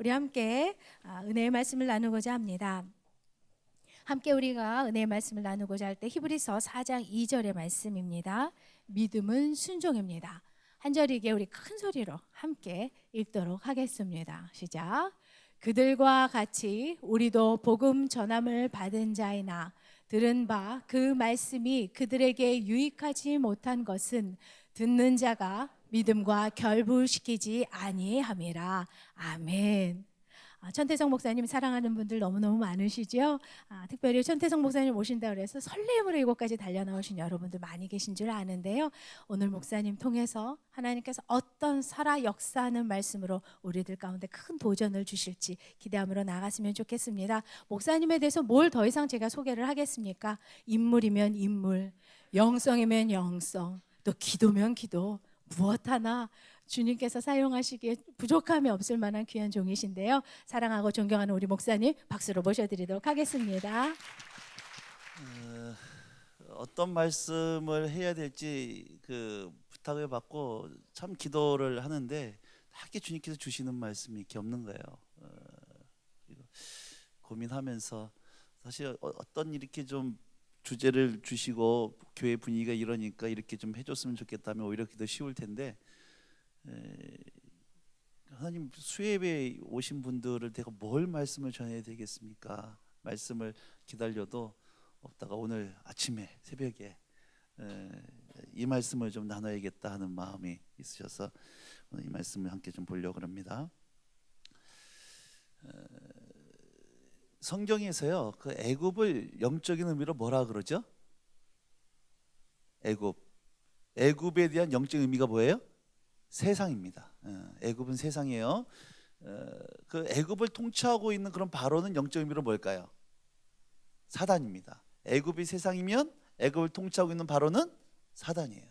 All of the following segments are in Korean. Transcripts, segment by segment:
우리 함께 은혜의 말씀을 나누고자 합니다. 함께 우리가 은혜의 말씀을 나누고자 할 때 히브리서 4장 2절의 말씀입니다. 믿음은 순종입니다. 한 절이게 우리 큰 소리로 함께 읽도록 하겠습니다. 시작. 그들과 같이 우리도 복음 전함을 받은 자이나 들은 바 그 말씀이 그들에게 유익하지 못한 것은 듣는 자가 믿음과 결부시키지 아니함이라. 아멘. 천태성 목사님 사랑하는 분들 너무너무 많으시죠? 특별히 천태성 목사님 오신다 그래서 설렘으로 이곳까지 달려나오신 여러분들 많이 계신 줄 아는데요. 오늘 목사님 통해서 하나님께서 어떤 살아 역사하는 말씀으로 우리들 가운데 큰 도전을 주실지 기대함으로 나갔으면 좋겠습니다. 목사님에 대해서 뭘 더 이상 제가 소개를 하겠습니까? 인물이면 인물, 영성이면 영성, 또 기도면 기도, 무엇 하나 주님께서 사용하시기에 부족함이 없을 만한 귀한 종이신데요. 사랑하고 존경하는 우리 목사님 박수로 모셔드리도록 하겠습니다. 어떤 말씀을 해야 될지 부탁을 받고 참 기도를 하는데 하게 주님께서 주시는 말씀이 이렇게 없는 거예요. 고민하면서 사실 어떤 이렇게 좀 주제를 주시고 교회 분위기가 이러니까 이렇게 좀 해줬으면 좋겠다면 오히려 더 쉬울 텐데 하나님 수협에 오신 분들을 내가 뭘 말씀을 전해야 되겠습니까? 말씀을 기다려도 없다가 오늘 아침에 새벽에 이 말씀을 좀 나눠야겠다 하는 마음이 있으셔서 오늘 이 말씀을 함께 좀 보려고 합니다. 성경에서요 그 애굽을 영적인 의미로 뭐라 그러죠? 애굽에 대한 영적 의미가 뭐예요? 세상입니다. 애굽은 세상이에요. 그 애굽을 통치하고 있는 그런 바로는 영적 의미로 뭘까요? 사단입니다. 애굽이 세상이면 애굽을 통치하고 있는 바로는 사단이에요.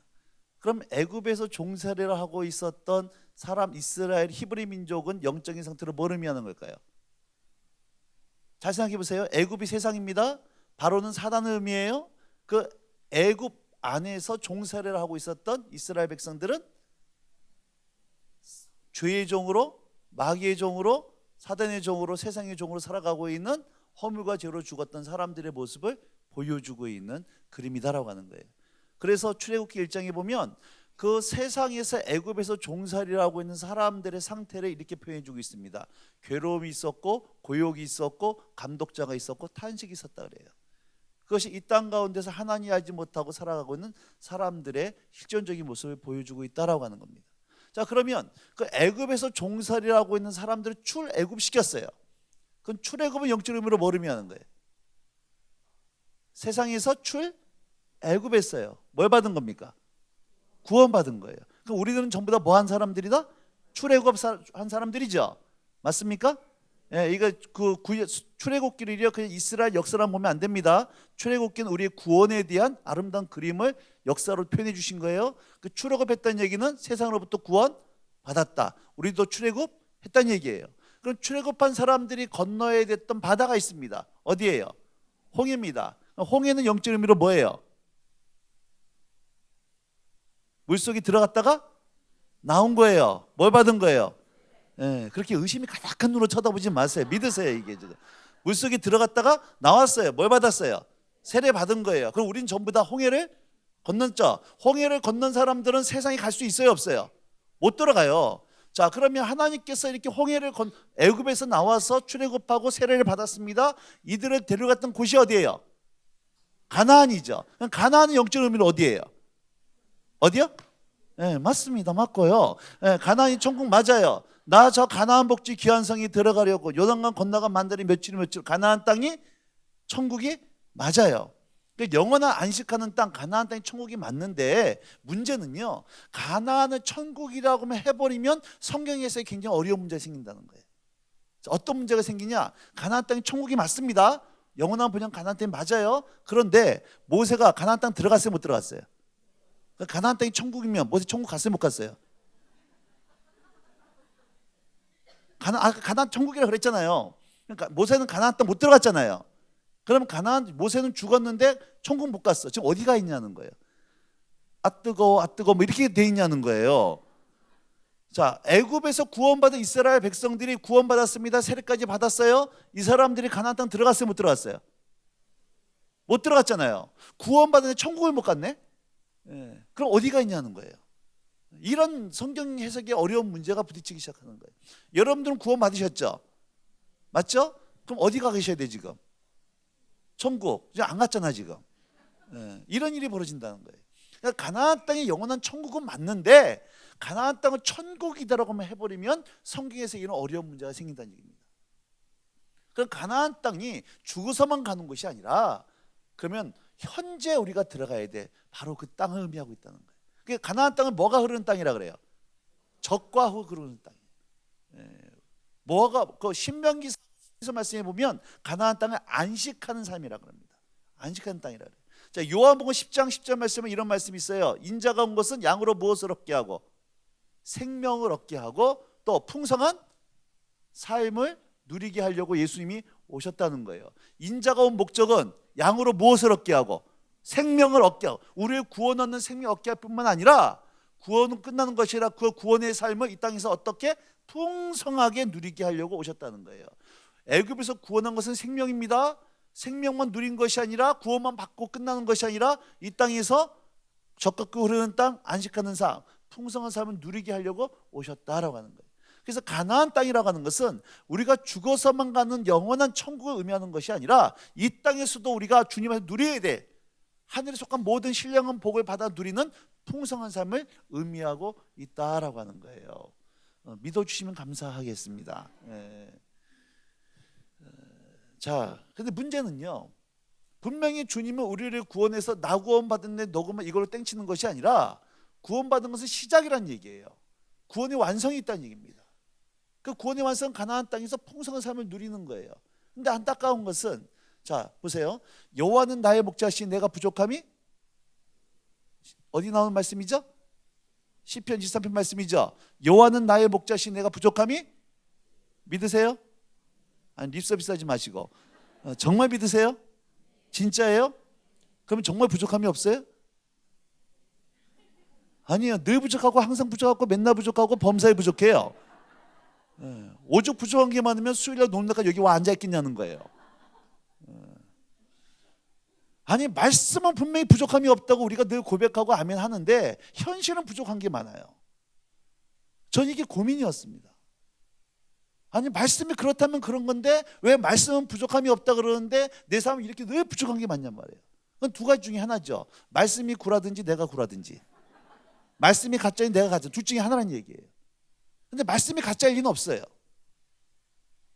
그럼 애굽에서 종살이를 하고 있었던 사람 이스라엘 히브리 민족은 영적인 상태로 뭘 의미하는 걸까요? 잘 생각해 보세요. 애굽이 세상입니다. 바로는 사단을 의미해요. 그 애굽 안에서 종살이를 하고 있었던 이스라엘 백성들은 죄의 종으로, 마귀의 종으로, 사단의 종으로, 세상의 종으로 살아가고 있는 허물과 죄로 죽었던 사람들의 모습을 보여주고 있는 그림이다라고 하는 거예요. 그래서 출애굽기 1장에 보면 그 세상에서 애굽에서 종살이를 하고 있는 사람들의 상태를 이렇게 표현해주고 있습니다. 괴로움이 있었고 고욕이 있었고 감독자가 있었고 탄식이 있었다 그래요. 그것이 이 땅 가운데서 하나님 알지 못하고 살아가고 있는 사람들의 실존적인 모습을 보여주고 있다라고 하는 겁니다. 자, 그러면 그 애굽에서 종살이를 하고 있는 사람들을 출애굽시켰어요. 그건 출애굽은 영적 의미로 뭘 의미하는 거예요? 세상에서 출애굽했어요. 뭘 받은 겁니까? 구원받은 거예요. 그럼 우리들은 전부 다 뭐 한 사람들이다? 출애굽한 사람들이죠. 맞습니까? 예, 이거 출애굽기를 그냥 이스라엘 역사만 보면 안 됩니다. 출애굽기는 우리의 구원에 대한 아름다운 그림을 역사로 표현해 주신 거예요. 그 출애굽했다는 얘기는 세상으로부터 구원 받았다. 우리도 출애굽했다는 얘기예요. 그럼 출애굽한 사람들이 건너야 됐던 바다가 있습니다. 어디예요? 홍해입니다. 홍해는 영적 의미로 뭐예요? 물속에 들어갔다가 나온 거예요. 뭘 받은 거예요? 그렇게 의심이 가득한 눈으로 쳐다보지 마세요. 믿으세요. 이게 물속에 들어갔다가 나왔어요. 뭘 받았어요? 세례 받은 거예요. 그럼 우린 전부 다 홍해를 건넜죠. 홍해를 건넌 사람들은 세상에 갈 수 있어요, 없어요? 못 들어가요. 자, 그러면 하나님께서 이렇게 홍해를 애굽에서 나와서 출애굽하고 세례를 받았습니다. 이들을 데려갔던 곳이 어디예요? 가나안이죠. 그럼 가나안의 영적 의미는 어디예요? 어디요? 네, 맞습니다. 맞고요. 네, 가나안이 천국 맞아요. 나 저 가나안 복지 귀한 성이 들어가려고 요단강 건너가 만들이 며칠 가나안 땅이 천국이 맞아요. 영원한 안식하는 땅 가나안 땅이 천국이 맞는데 문제는요, 가나안을 천국이라고 해버리면 성경에서 굉장히 어려운 문제가 생긴다는 거예요. 어떤 문제가 생기냐? 가나안 땅이 천국이 맞습니다. 영원한 번영 가나안 땅이 맞아요. 그런데 모세가 가나안 땅 들어갔어요, 못 들어갔어요? 가나안 땅이 천국이면 모세 천국 갔어요, 못 갔어요? 가나안 천국이라 그랬잖아요. 그러니까 모세는 가나안 땅 못 들어갔잖아요. 그럼 모세는 죽었는데 천국 못 갔어. 지금 어디가 있냐는 거예요. 아 뜨거워 뭐 이렇게 돼 있냐는 거예요. 자, 애굽에서 구원받은 이스라엘 백성들이 구원받았습니다. 세례까지 받았어요. 이 사람들이 가나안 땅 들어갔어요, 못 들어갔어요? 못 들어갔잖아요. 구원받은 천국을 못 갔네. 예. 그럼 어디가 있냐는 거예요. 이런 성경 해석에 어려운 문제가 부딪히기 시작하는 거예요. 여러분들은 구원 받으셨죠? 맞죠? 그럼 어디 가 계셔야 돼 지금? 천국. 이제 안 갔잖아 지금. 예. 이런 일이 벌어진다는 거예요. 그러니까 가나안 땅의 영원한 천국은 맞는데 가나안 땅은 천국이다라고만 해버리면 성경에서 이런 어려운 문제가 생긴다는 얘기입니다. 그럼 가나안 땅이 죽어서만 가는 것이 아니라 그러면 현재 우리가 들어가야 돼. 바로 그 땅을 의미하고 있다는 거예요. 그러니까 가나안 땅은 뭐가 흐르는 땅이라 그래요? 젖과 후 흐르는 땅이에요. 뭐가 그 신명기에서 말씀해 보면 가나안 땅을 안식하는 삶이라 그럽니다. 안식하는 땅이라 그래요. 자, 요한복음 10장 10절 말씀에 이런 말씀이 있어요. 인자가 온 것은 양으로 무엇을 얻게 하고 생명을 얻게 하고 또 풍성한 삶을 누리게 하려고 예수님이 오셨다는 거예요. 인자가 온 목적은 양으로 무엇을 얻게 하고 생명을 얻게 하고 우리의 구원 얻는 생명 얻게 할 뿐만 아니라 구원은 끝나는 것이 아니라 그 구원의 삶을 이 땅에서 어떻게 풍성하게 누리게 하려고 오셨다는 거예요. 애굽에서 구원한 것은 생명입니다. 생명만 누린 것이 아니라 구원만 받고 끝나는 것이 아니라 이 땅에서 젖과 꿀 흐르는 땅 안식하는 삶 풍성한 삶을 누리게 하려고 오셨다라고 하는 거예요. 그래서 가나안 땅이라고 하는 것은 우리가 죽어서만 가는 영원한 천국을 의미하는 것이 아니라 이 땅에서도 우리가 주님한테 누려야 돼. 하늘에 속한 모든 신령한 복을 받아 누리는 풍성한 삶을 의미하고 있다라고 하는 거예요. 믿어주시면 감사하겠습니다. 자, 근데 문제는요. 분명히 주님은 우리를 구원해서 나 구원받았네 너 구원 이걸로 땡치는 것이 아니라 구원받은 것은 시작이라는 얘기예요. 구원의 완성이 있다는 얘기입니다. 그 구원의 완성은 가나안 땅에서 풍성한 삶을 누리는 거예요. 근데 안타까운 것은 자 보세요. 여호와는 나의 목자시니 내가 부족함이 어디 나오는 말씀이죠? 시편 23편 말씀이죠. 여호와는 나의 목자시니 내가 부족함이 믿으세요? 아니 립서비스 하지 마시고 정말 믿으세요? 진짜예요? 그러면 정말 부족함이 없어요? 아니요. 늘 부족하고 항상 부족하고 맨날 부족하고 범사에 부족해요. 오죽 부족한 게 많으면 수요일날 노는데까지 여기 와 앉아있겠냐는 거예요. 아니 말씀은 분명히 부족함이 없다고 우리가 늘 고백하고 아멘 하는데 현실은 부족한 게 많아요. 전 이게 고민이었습니다. 아니 말씀이 그렇다면 그런 건데 왜 말씀은 부족함이 없다 그러는데 내 삶은 이렇게 늘 부족한 게 많냔 말이에요. 그건 두 가지 중에 하나죠. 말씀이 구라든지 내가 구라든지. 말씀이 가짜인 내가 가짜 둘 중에 하나라는 얘기예요. 근데 말씀이 가짜일 리는 없어요.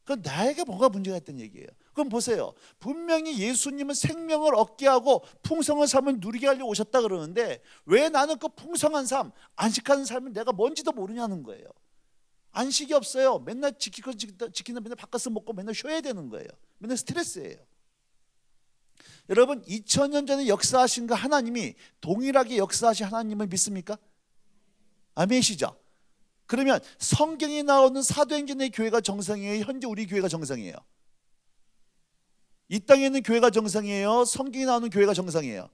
그건 나에게 뭐가 문제가 있다는 얘기예요. 그럼 보세요. 분명히 예수님은 생명을 얻게 하고 풍성한 삶을 누리게 하려고 오셨다 그러는데 왜 나는 그 풍성한 삶, 안식하는 삶을 내가 뭔지도 모르냐는 거예요. 안식이 없어요. 맨날 지키는 맨날 바꿔서 먹고 맨날 쉬어야 되는 거예요. 맨날 스트레스예요. 여러분 2000년 전에 역사하신 그 하나님이 동일하게 역사하신 하나님을 믿습니까? 아멘이시죠? 그러면 성경에 나오는 사도행전의 교회가 정상이에요? 현재 우리 교회가 정상이에요? 이 땅에 있는 교회가 정상이에요? 성경에 나오는 교회가 정상이에요?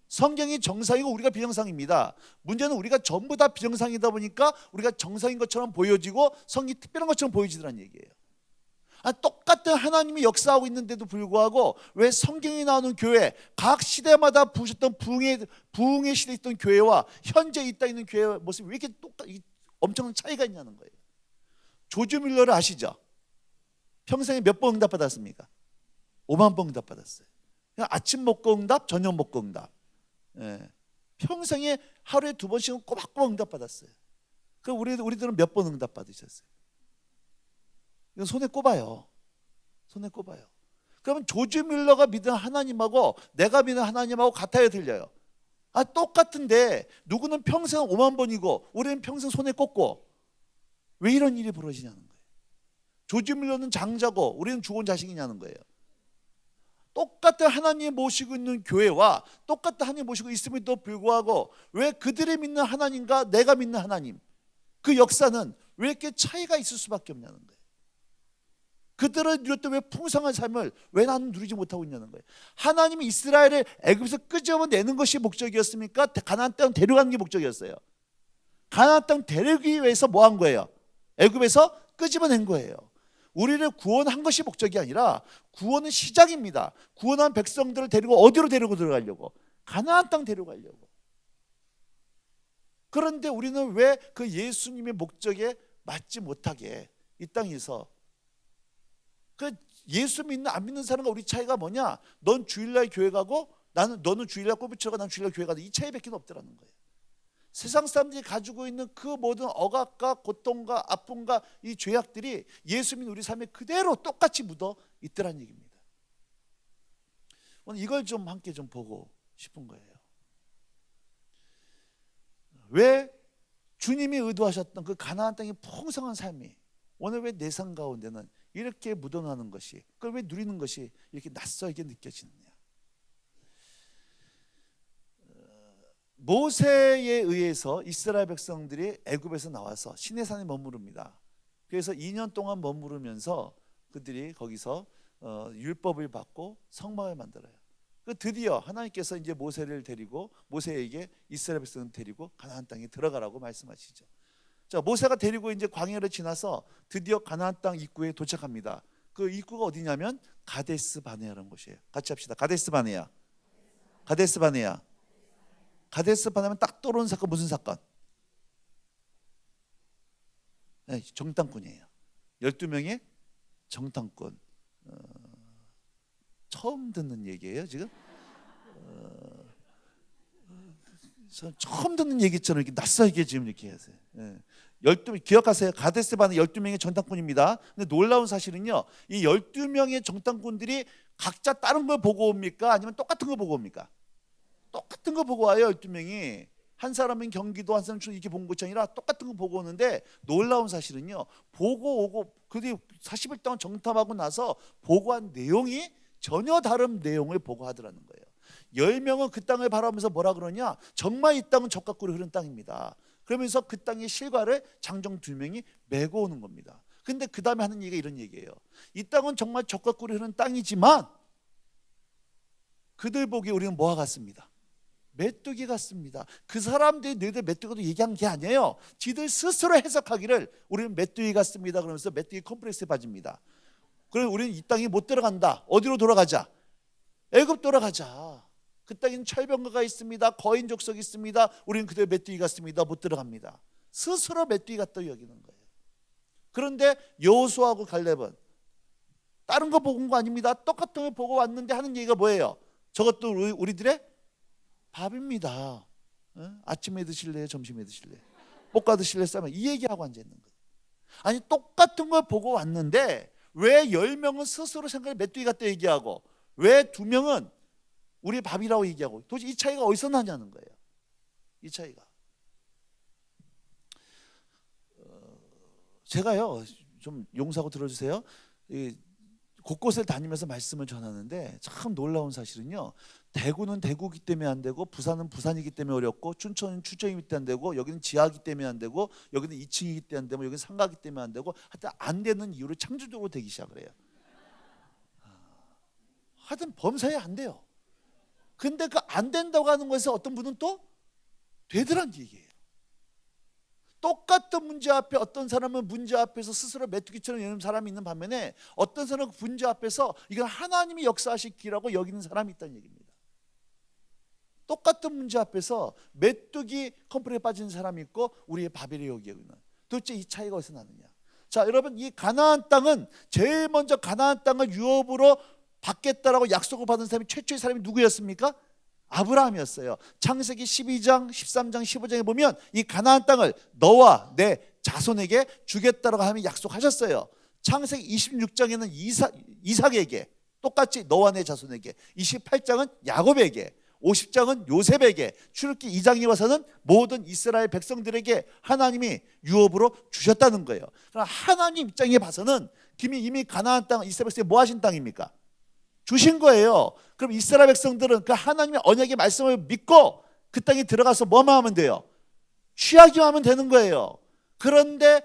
성경이 정상이고 우리가 비정상입니다. 문제는 우리가 전부 다 비정상이다 보니까 우리가 정상인 것처럼 보여지고 성경이 특별한 것처럼 보여지더란 얘기예요. 똑같은 하나님이 역사하고 있는데도 불구하고 왜 성경이 나오는 교회 각 시대마다 부으셨던 부흥의 시대에 있던 교회와 현재 이 땅에 있는 교회의 모습이 왜 이렇게 엄청난 차이가 있냐는 거예요. 조지 뮬러를 아시죠? 평생에 몇 번 응답 받았습니까? 5만 번 응답 받았어요. 그냥 아침 먹고 응답, 저녁 먹고 응답. 평생에 하루에 2번씩은 꼬박꼬박 응답 받았어요. 그럼 우리들은 몇 번 응답 받으셨어요? 이건 손에 꼽아요. 손에 꼽아요. 그러면 조지 뮬러가 믿은 하나님하고 내가 믿는 하나님하고 같아야 들려요. 똑같은데 누구는 평생 5만 번이고 우리는 평생 손에 꼽고 왜 이런 일이 벌어지냐는 거예요. 조지 뮬러는 장자고 우리는 죽은 자식이냐는 거예요. 똑같은 하나님 모시고 있는 교회와 똑같은 하나님 모시고 있음에도 불구하고 왜 그들이 믿는 하나님과 내가 믿는 하나님 그 역사는 왜 이렇게 차이가 있을 수밖에 없냐는 거예요. 그들은 누렸던 왜 풍성한 삶을 왜 나는 누리지 못하고 있냐는 거예요. 하나님이 이스라엘을 애굽에서 끄집어내는 것이 목적이었습니까? 가나안 땅 데려가는 게 목적이었어요. 가나안 땅 데리기 위해서 뭐 한 거예요? 애굽에서 끄집어낸 거예요. 우리를 구원한 것이 목적이 아니라 구원은 시작입니다. 구원한 백성들을 데리고 어디로 데리고 들어가려고? 가나안 땅 데려가려고. 그런데 우리는 왜 그 예수님의 목적에 맞지 못하게 이 땅에서 그 예수 믿는 안 믿는 사람과 우리 차이가 뭐냐? 넌 주일날 교회 가고 너는 주일날 꼬부치고 난 주일날 교회 가도 이 차이밖에 없더라는 거예요. 세상 사람들이 가지고 있는 그 모든 억압과 고통과 아픔과 이 죄악들이 예수 믿는 우리 삶에 그대로 똑같이 묻어 있더란 얘기입니다. 오늘 이걸 좀 함께 좀 보고 싶은 거예요. 왜 주님이 의도하셨던 그 가나안 땅의 풍성한 삶이 오늘 왜 내 삶 가운데는 이렇게 묻어나는 것이, 그걸 왜 누리는 것이 이렇게 낯설게 느껴지느냐? 모세에 의해서 이스라엘 백성들이 애굽에서 나와서 시내산에 머무릅니다. 그래서 2년 동안 머무르면서 그들이 거기서 율법을 받고 성막을 만들어요. 그 드디어 하나님께서 이제 모세를 데리고 모세에게 이스라엘 백성을 데리고 가나안 땅에 들어가라고 말씀하시죠. 자, 모세가 데리고 이제 광야를 지나서 드디어 가나안 땅 입구에 도착합니다. 그 입구가 어디냐면 가데스 바네아라는 곳이에요. 같이 합시다. 가데스 바네아. 가데스 바네아. 가데스 바네아면 딱 떠오르는 사건 무슨 사건? 네, 정탐꾼이에요. 12명의 정탐꾼. 처음 듣는 얘기예요 지금? 처음 듣는 얘기처럼 이렇게 낯설게 지금 이렇게 하세요. 12명 기억하세요. 가데스 바네 12명의 정탐꾼입니다. 근데 놀라운 사실은요, 이 12명의 정탐꾼들이 각자 다른 걸 보고 옵니까? 아니면 똑같은 거 보고 옵니까? 똑같은 거 보고 와요. 12명이 한 사람은 경기도, 한 사람은 이렇게 본 것이 아니라 똑같은 거 보고 오는데, 놀라운 사실은요, 보고 오고 그들이 40일 동안 정탐하고 나서 보고한 내용이 전혀 다른 내용을 보고하더라는 거예요. 10명은 그 땅을 바라보면서 뭐라 그러냐? 정말 이 땅은 젖과 꿀이 흐르는 땅입니다. 그러면서 그 땅의 실과를 장정 2명이 메고 오는 겁니다. 근데 그 다음에 하는 얘기가 이런 얘기예요. 이 땅은 정말 젖과 꿀이 흐르는 땅이지만 그들 보기에 우리는 뭐와 같습니다? 메뚜기 같습니다. 그 사람들이 너희들 메뚜기도 얘기한 게 아니에요. 지들 스스로 해석하기를 우리는 메뚜기 같습니다. 그러면서 메뚜기 컴플렉스에 빠집니다. 그럼 우리는 이 땅에 못 들어간다. 어디로 돌아가자? 애굽 돌아가자. 그 땅에는 철병거가 있습니다. 거인 족속이 있습니다. 우리는 그대로 메뚜기 같습니다. 못 들어갑니다. 스스로 메뚜기 같다고 여기는 거예요. 그런데 여호수아하고 갈렙은 다른 거 보고 온 거 아닙니다. 똑같은 걸 보고 왔는데 하는 얘기가 뭐예요? 저것도 우리들의 밥입니다. 아침에 드실래요? 점심에 드실래요? 볶아 드실래요? 싸면 이 얘기하고 앉아있는 거예요. 아니, 똑같은 걸 보고 왔는데 왜 10명은 스스로 생각을 메뚜기 같다 얘기하고 왜 2명은 우리 밥이라고 얘기하고, 도대체 이 차이가 어디서 나냐는 거예요. 이 차이가. 제가요, 좀 용서하고 들어주세요. 곳곳을 다니면서 말씀을 전하는데 참 놀라운 사실은요, 대구는 대구기 때문에 안 되고 부산은 부산이기 때문에 어렵고 춘천은 춘천이기 때문에 안 되고 여기는 지하기 때문에 안 되고 여기는 2층이기 때문에 안 되고 여기는 상가기 때문에 안 되고 하여튼 안 되는 이유를 창조적으로 되기 시작을 해요. 하여튼 범사에 안 돼요. 근데 그 안 된다고 하는 것에서 어떤 분은 또 되더란 얘기예요. 똑같은 문제 앞에 어떤 사람은 문제 앞에서 스스로 메뚜기처럼 여는 사람이 있는 반면에 어떤 사람은 문제 앞에서 이건 하나님이 역사하실 기라고 여기는 사람이 있다는 얘기입니다. 똑같은 문제 앞에서 메뚜기 컴플ex에 빠진 사람이 있고 우리의 바벨이 여기에 있는, 도대체 이 차이가 어디서 나느냐? 자, 여러분, 이 가나안 땅은 제일 먼저 가나안 땅을 유업으로 받겠다라고 약속을 받은 사람이 최초의 사람이 누구였습니까? 아브라함이었어요. 창세기 12장, 13장, 15장에 보면 이 가나안 땅을 너와 내 자손에게 주겠다라고 하나님이 약속하셨어요. 창세기 26장에는 이삭에게 똑같이 너와 내 자손에게, 28장은 야곱에게, 50장은 요셉에게, 출애굽기 2장에 와서는 모든 이스라엘 백성들에게 하나님이 유업으로 주셨다는 거예요. 그러나 하나님 입장에 봐서는 이미 가나안 땅 이스라엘 백성이 뭐 하신 땅입니까? 주신 거예요. 그럼 이스라엘 백성들은 그 하나님의 언약의 말씀을 믿고 그 땅에 들어가서 뭐만 하면 돼요? 취하기만 하면 되는 거예요. 그런데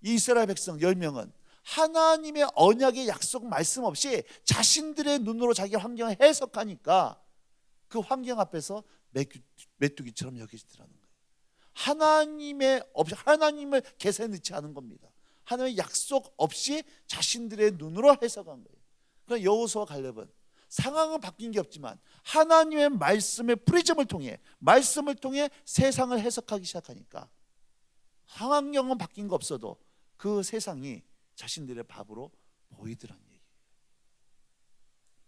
이 이스라엘 백성 10명은 하나님의 언약의 약속 말씀 없이 자신들의 눈으로 자기 환경을 해석하니까 그 환경 앞에서 메뚜기처럼 여겨지더라는 거예요. 하나님을 계산에 넣지 않은 겁니다. 하나님의 약속 없이 자신들의 눈으로 해석한 거예요. 그러니까 여호수아와 갈렙은 상황은 바뀐 게 없지만 하나님의 말씀의 프리즘을 통해 세상을 해석하기 시작하니까 상황경은 바뀐 거 없어도 그 세상이 자신들의 밥으로 보이더란 얘기예요.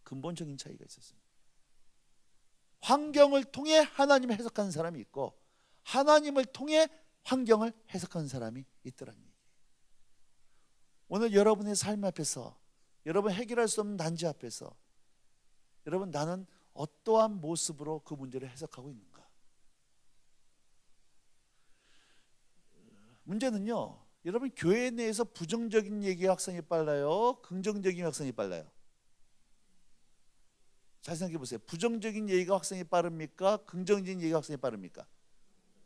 근본적인 차이가 있었습니다. 환경을 통해 하나님을 해석하는 사람이 있고 하나님을 통해 환경을 해석하는 사람이 있더란 얘기예요. 오늘 여러분의 삶 앞에서, 여러분 해결할 수 없는 난제 앞에서 여러분, 나는 어떠한 모습으로 그 문제를 해석하고 있는가? 문제는요, 여러분 교회 내에서 부정적인 얘기 확산이 빨라요, 긍정적인 확산이 빨라요? 잘 생각해 보세요. 부정적인 얘기가 확산이 빠릅니까? 긍정적인 얘기가 확산이 빠릅니까?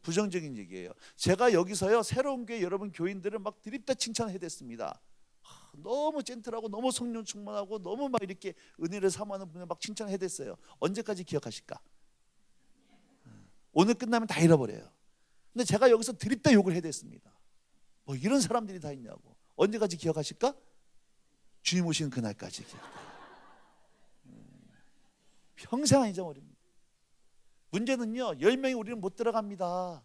부정적인 얘기예요. 제가 여기서요, 새로운 교회 여러분 교인들을 막 드립다 칭찬을 해댔습니다. 너무 젠틀하고 너무 성령 충만하고 너무 막 이렇게 은혜를 사모하는 분을 막 칭찬을 해댔어요. 언제까지 기억하실까? 오늘 끝나면 다 잃어버려요. 근데 제가 여기서 드립다 욕을 해댔습니다. 뭐 이런 사람들이 다 있냐고. 언제까지 기억하실까? 주님 오시는 그날까지 기억해요. 평생 안 잊어버립니다. 문제는요, 10명이 우리는 못 들어갑니다.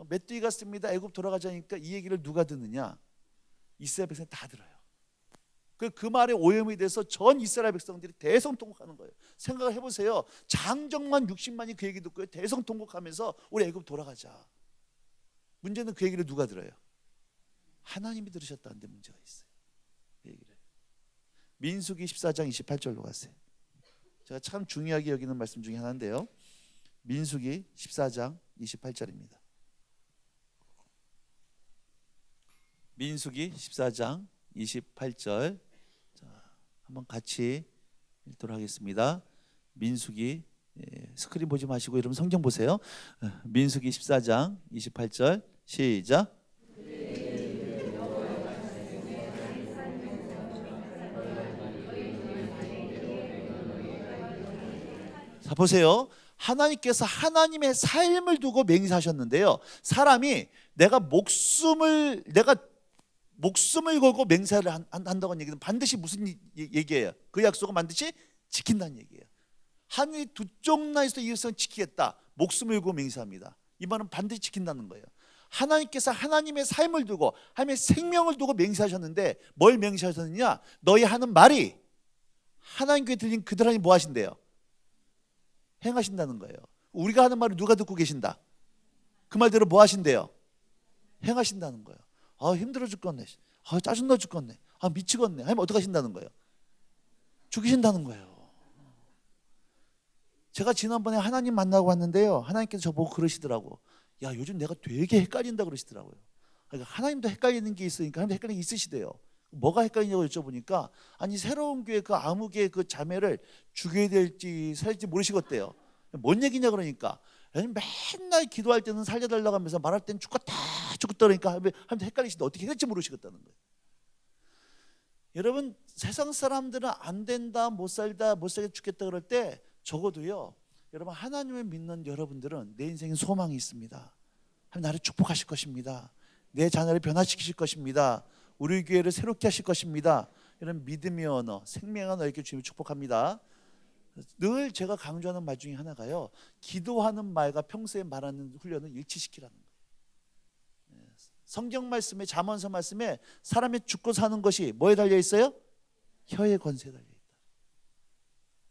메뚜기 같습니다. 애굽 돌아가자니까 이 얘기를 누가 듣느냐? 이스라엘 백성이 다 들어요. 그 말에 오염이 돼서 전 이스라엘 백성들이 대성통곡하는 거예요. 생각을 해보세요. 장정만 60만이 그 얘기 듣고요, 대성통곡하면서 우리 애굽 돌아가자. 문제는 그 얘기를 누가 들어요? 하나님이 들으셨다는데 문제가 있어요. 그 얘기를. 민수기 14장 28절로 가세요. 제가 참 중요하게 여기는 말씀 중에 하나인데요, 민수기 14장 28절입니다. 민수기 14장 28절. 자, 한번 같이 읽도록 하겠습니다. 민수기, 스크린 보지 마시고 여러분 성경 보세요. 민수기 14장 28절 시작. 자, 보세요. 하나님께서 하나님의 삶을 두고 맹세하셨는데요, 사람이 내가 목숨을 걸고 맹세를 한다는 얘기는 반드시 무슨 얘기예요? 그 약속은 반드시 지킨다는 얘기예요. 하늘이 두 쪽 나에서 이 약속을 지키겠다, 목숨을 걸고 맹세합니다. 이 말은 반드시 지킨다는 거예요. 하나님께서 하나님의 삶을 두고 하나님의 생명을 두고 맹세하셨는데 뭘 맹세하셨느냐? 너희 하는 말이 하나님 귀에 들린 그들 하나님 뭐 하신대요? 행하신다는 거예요. 우리가 하는 말을 누가 듣고 계신다? 그 말대로 뭐 하신대요? 행하신다는 거예요. 힘들어 죽겠네. 짜증나 죽겠네. 미치겠네. 하면 어떻게 하신다는 거예요? 죽이신다는 거예요. 제가 지난번에 하나님 만나고 왔는데요, 하나님께서 저보고 그러시더라고. 야, 요즘 내가 되게 헷갈린다 그러시더라고요. 그러니까 하나님도 헷갈리는 게 있으니까 하나님도 헷갈리는 게 있으시대요. 뭐가 헷갈리냐고 여쭤보니까, 아니 새로운 교회 그 아무개 그 자매를 죽여야 될지 살지 모르시겠대요. 뭔 얘기냐 그러니까, 맨날 기도할 때는 살려달라고 하면서 말할 때는 죽겠다 그러니까 하면 헷갈리시는데 어떻게 할지 모르시겠다는 거예요. 여러분, 세상 사람들은 안 된다, 못 살다, 못 살게 죽겠다 그럴 때 적어도요, 여러분 하나님을 믿는 여러분들은 내 인생에 소망이 있습니다. 하나님 나를 축복하실 것입니다. 내 자녀를 변화시키실 것입니다. 우리 교회를 새롭게 하실 것입니다. 이런 믿음의 언어, 생명의 언어, 이렇게 주님을 축복합니다. 늘 제가 강조하는 말 중에 하나가요, 기도하는 말과 평소에 말하는 훈련을 일치시키라는 거예요. 성경 말씀에, 잠언서 말씀에 사람이 죽고 사는 것이 뭐에 달려 있어요? 혀의 권세에 달려 있다.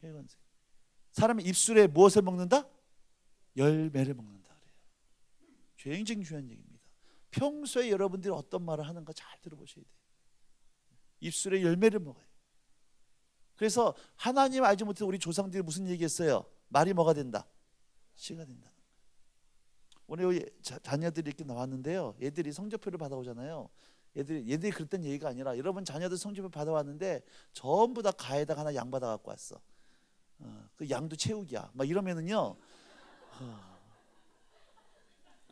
혀의 권세. 사람의 입술에 무엇을 먹는다? 열매를 먹는다 그래요. 굉장히 중요한 얘기입니다. 평소에 여러분들이 어떤 말을 하는가 잘 들어보셔야 돼요. 입술에 열매를 먹어요. 그래서 하나님 알지 못해서 우리 조상들이 무슨 얘기했어요? 말이 뭐가 된다? 씨가 된다. 오늘 여기 자녀들이 이렇게 나왔는데요, 얘들이 성적표를 받아오잖아요. 얘들이 그랬던 얘기가 아니라, 여러분 자녀들 성적표 받아왔는데 전부 다 가에다가 하나 양 받아갖고 왔어. 그 양도 채우기야. 막 이러면은요,